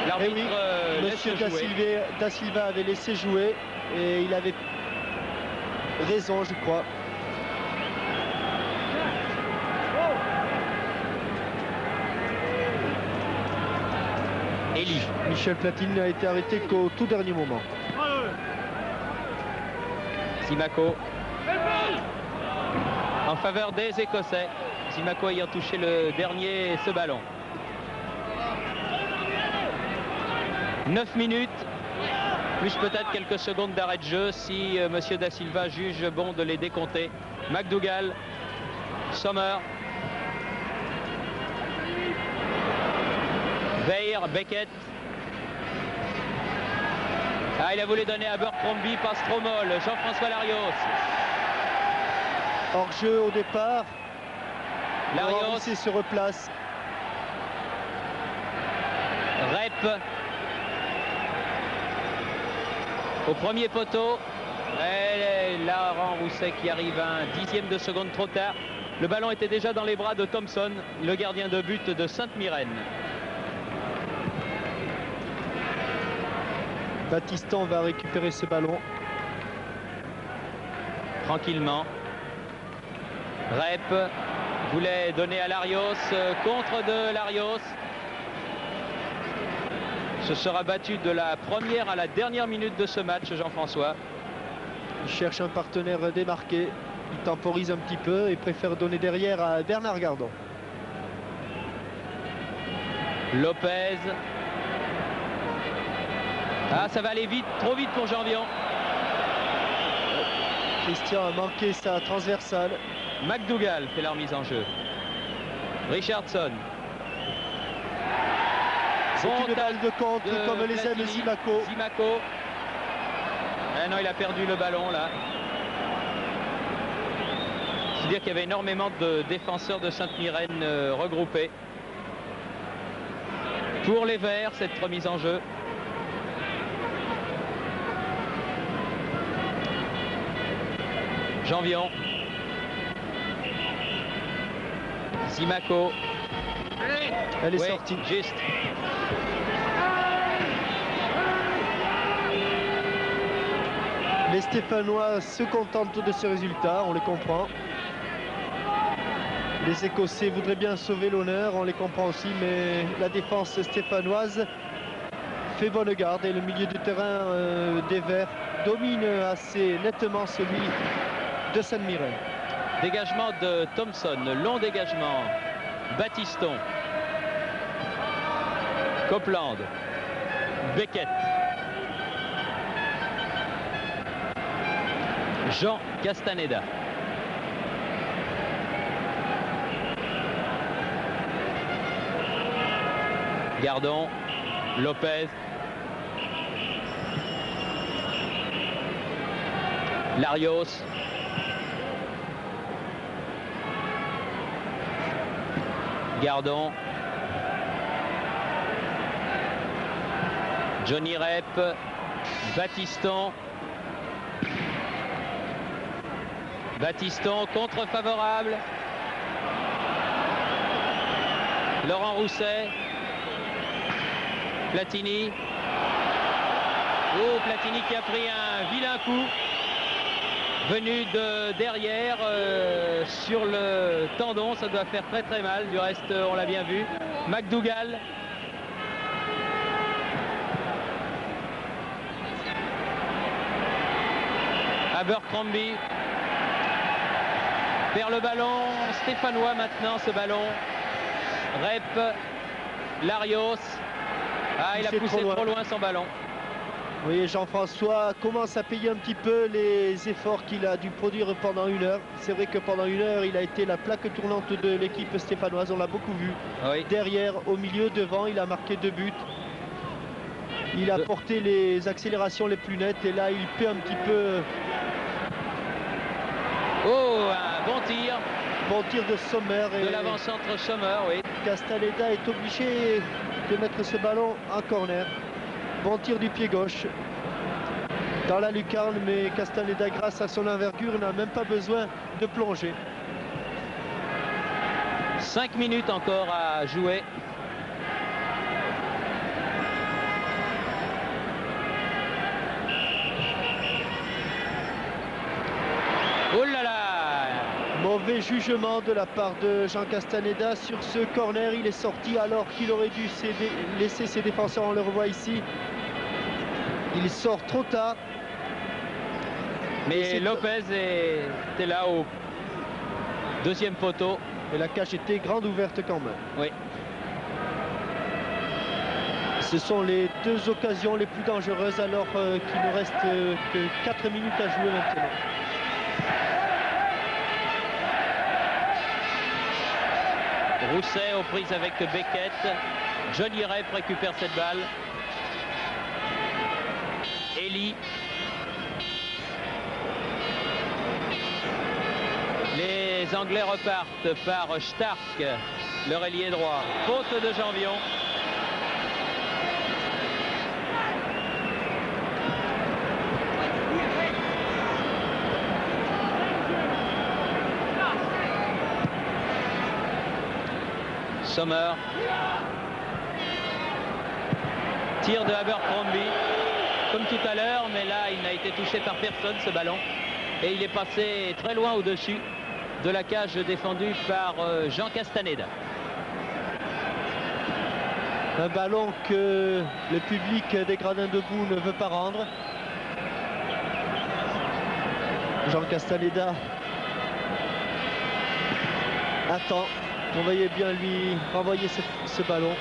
S1: L'arbitre
S2: Monsieur Da Silva avait laissé jouer et il avait raison, je crois.
S1: Elie.
S2: Michel Platini n'a été arrêté qu'au tout dernier moment.
S1: Zimaco. En faveur des Écossais. Zimaco ayant touché le dernier ce ballon. 9 minutes, plus peut-être quelques secondes d'arrêt de jeu si Monsieur Da Silva juge bon de les décompter. McDougall, Sommer, Weir, Beckett. Ah, il a voulu donner à Abercrombie, passe trop molle. Jean-François Larios.
S2: Hors jeu au départ.
S1: Larios
S2: se replace.
S1: Rep. Au premier poteau. Et Laurent Rousset qui arrive un 10e de seconde trop tard. Le ballon était déjà dans les bras de Thompson, le gardien de but de Sainte-Myrène.
S2: Battiston va récupérer ce ballon.
S1: Tranquillement. Rep voulait donner à Larios, contre de Larios. Ce sera battu de la première à la dernière minute de ce match, Jean-François.
S2: Il cherche un partenaire démarqué. Il temporise un petit peu et préfère donner derrière à Bernard Gardon.
S1: Lopez. Ah, ça va aller vite, trop vite pour Janvion.
S2: Christian a manqué sa transversale.
S1: McDougall fait la remise en jeu. Richardson.
S2: C'est une balle de contre comme les aime Zimaco.
S1: Zimaco. Ah non, il a perdu le ballon là. C'est-à-dire qu'il y avait énormément de défenseurs de Sainte-Myrène regroupés. Pour les Verts, cette remise en jeu. Janvion. Zimaco.
S2: Elle est sortie.
S1: Juste.
S2: Les Stéphanois se contentent de ce résultat, on les comprend. Les Écossais voudraient bien sauver l'honneur, on les comprend aussi, mais la défense stéphanoise fait bonne garde et le milieu du terrain des Verts domine assez nettement celui de Sainte-Myrène.
S1: Dégagement de Thompson, long dégagement. Battiston. Copeland. Beckett. Jean Castaneda. Gardon. Lopez. Larios. Gardon. Johnny Rep. Battiston. Battiston, contre favorable. Laurent Rousset. Platini. Oh, Platini qui a pris un vilain coup. Venu de derrière sur le tendon, ça doit faire très très mal. Du reste, on l'a bien vu. McDougall. Abercrombie. Vers le ballon stéphanois maintenant, ce ballon. Rep. Larios. Ah, il a poussé trop loin son ballon.
S2: Vous voyez, Jean-François commence à payer un petit peu les efforts qu'il a dû produire pendant une heure. C'est vrai que pendant une heure, il a été la plaque tournante de l'équipe stéphanoise. On l'a beaucoup vu.
S1: Oui.
S2: Derrière, au milieu, devant, il a marqué 2 buts. Il a porté les accélérations les plus nettes. Et là, il paie un petit peu.
S1: Oh, un bon tir.
S2: Bon tir de Sommer.
S1: De l'avant-centre Sommer, oui.
S2: Castaneda est obligé de mettre ce ballon en corner. Bon tir du pied gauche dans la lucarne, mais Castaneda, grâce à son envergure, n'a même pas besoin de plonger.
S1: 5 minutes encore à jouer. Oh là là!
S2: Mauvais jugement de la part de Jean Castaneda sur ce corner. Il est sorti alors qu'il aurait dû laisser ses défenseurs. On le revoit ici. Il sort trop tard.
S1: Mais Lopez était là Deuxième poteau.
S2: Et la cage était grande ouverte quand même.
S1: Oui.
S2: Ce sont les deux occasions les plus dangereuses alors qu'il ne reste que 4 minutes à jouer maintenant.
S1: Rousset aux prises avec Beckett. Johnny Rep récupère cette balle. Elie. Les Anglais repartent par Stark, leur ailier droit. Faute de Janvion. Sommer. Tir de Abercrombie. Comme tout à l'heure, mais là, il n'a été touché par personne, ce ballon. Et il est passé très loin au-dessus de la cage défendue par Jean Castaneda.
S2: Un ballon que le public des Gradins debout ne veut pas rendre. Jean Castaneda attend. On voyait bien lui renvoyer ce ballon.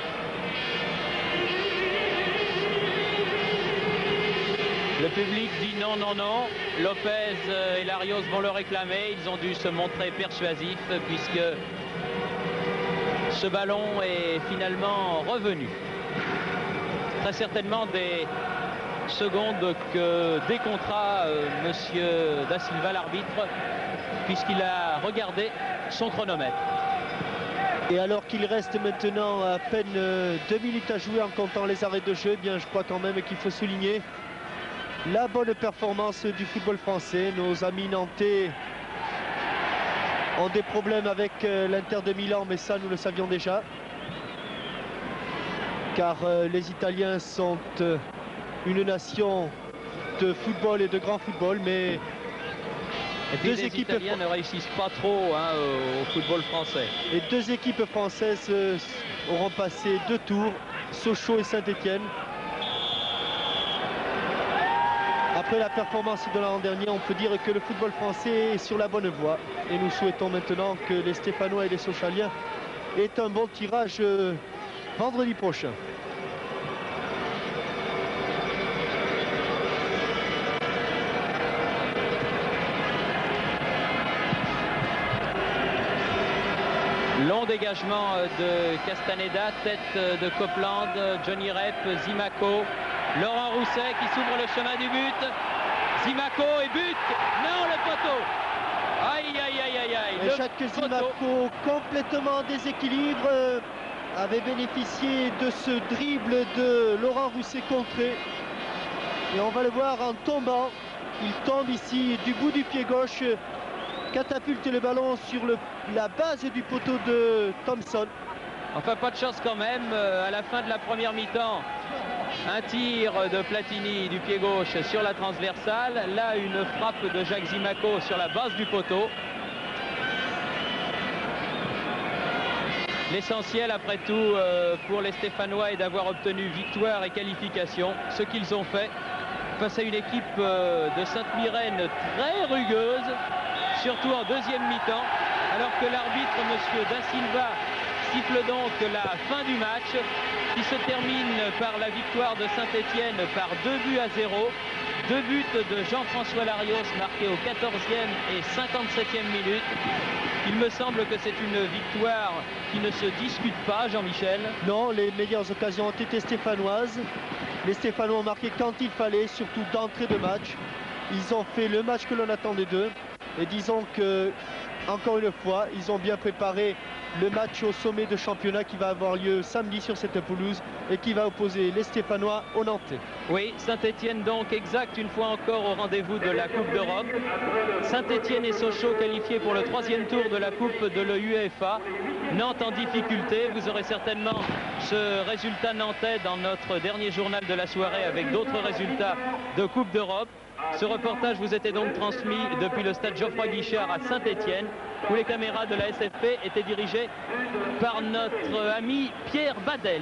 S1: Le public dit non, non, non. Lopez et Larios vont le réclamer. Ils ont dû se montrer persuasifs puisque ce ballon est finalement revenu. Très certainement des secondes que décomptera monsieur Da Silva, l'arbitre, puisqu'il a regardé son chronomètre.
S2: Et alors qu'il reste maintenant à peine 2 minutes à jouer en comptant les arrêts de jeu, eh bien je crois quand même qu'il faut souligner la bonne performance du football français. Nos amis nantais ont des problèmes avec l'Inter de Milan, mais ça nous le savions déjà. Car les Italiens sont une nation de football et de grand football, mais
S1: et puis les Italiens ne réussissent pas trop au football français.
S2: Et deux équipes françaises auront passé 2 tours, Sochaux et Saint-Étienne. Après la performance de l'an dernier, on peut dire que le football français est sur la bonne voie. Et nous souhaitons maintenant que les Stéphanois et les Sochaliens aient un bon tirage vendredi prochain.
S1: Long dégagement de Castaneda, tête de Copeland, Johnny Rep, Zimaco, Laurent Rousset qui s'ouvre le chemin du but. Zimaco et but. Non, le poteau. Aïe, aïe, aïe, aïe, aïe.
S2: Et Jacques Zimaco, complètement déséquilibre, avait bénéficié de ce dribble de Laurent Rousset contré. Et on va le voir en tombant. Il tombe ici du bout du pied gauche, catapulte le ballon sur la base du poteau de Thompson.
S1: Enfin, pas de chance quand même. À la fin de la première mi-temps, un tir de Platini du pied gauche sur la transversale. Là, une frappe de Jacques Zimaco sur la base du poteau. L'essentiel, après tout, pour les Stéphanois est d'avoir obtenu victoire et qualification. Ce qu'ils ont fait face à une équipe de Sainte-Myrène très rugueuse, surtout en deuxième mi-temps, alors que l'arbitre, monsieur Da Silva, siffle donc la fin du match, qui se termine par la victoire de Saint-Étienne par 2-0. 2 buts de Jean-François Larios marqués au 14e et 57e minute. Il me semble que c'est une victoire qui ne se discute pas, Jean-Michel.
S2: Non, les meilleures occasions ont été stéphanoises. Les Stéphanois ont marqué quand il fallait, surtout d'entrée de match. Ils ont fait le match que l'on attendait d'eux. Et disons que, encore une fois, ils ont bien préparé le match au sommet de championnat qui va avoir lieu samedi sur cette pelouse et qui va opposer les Stéphanois aux Nantais.
S1: Oui, Saint-Étienne donc exact une fois encore au rendez-vous de la Coupe d'Europe. Saint-Étienne et Sochaux qualifiés pour le 3e tour de la Coupe de l'UEFA. Nantes en difficulté. Vous aurez certainement ce résultat nantais dans notre dernier journal de la soirée avec d'autres résultats de Coupe d'Europe. Ce reportage vous était donc transmis depuis le stade Geoffroy Guichard à Saint-Étienne, où les caméras de la SFP étaient dirigées par notre ami Pierre Badel.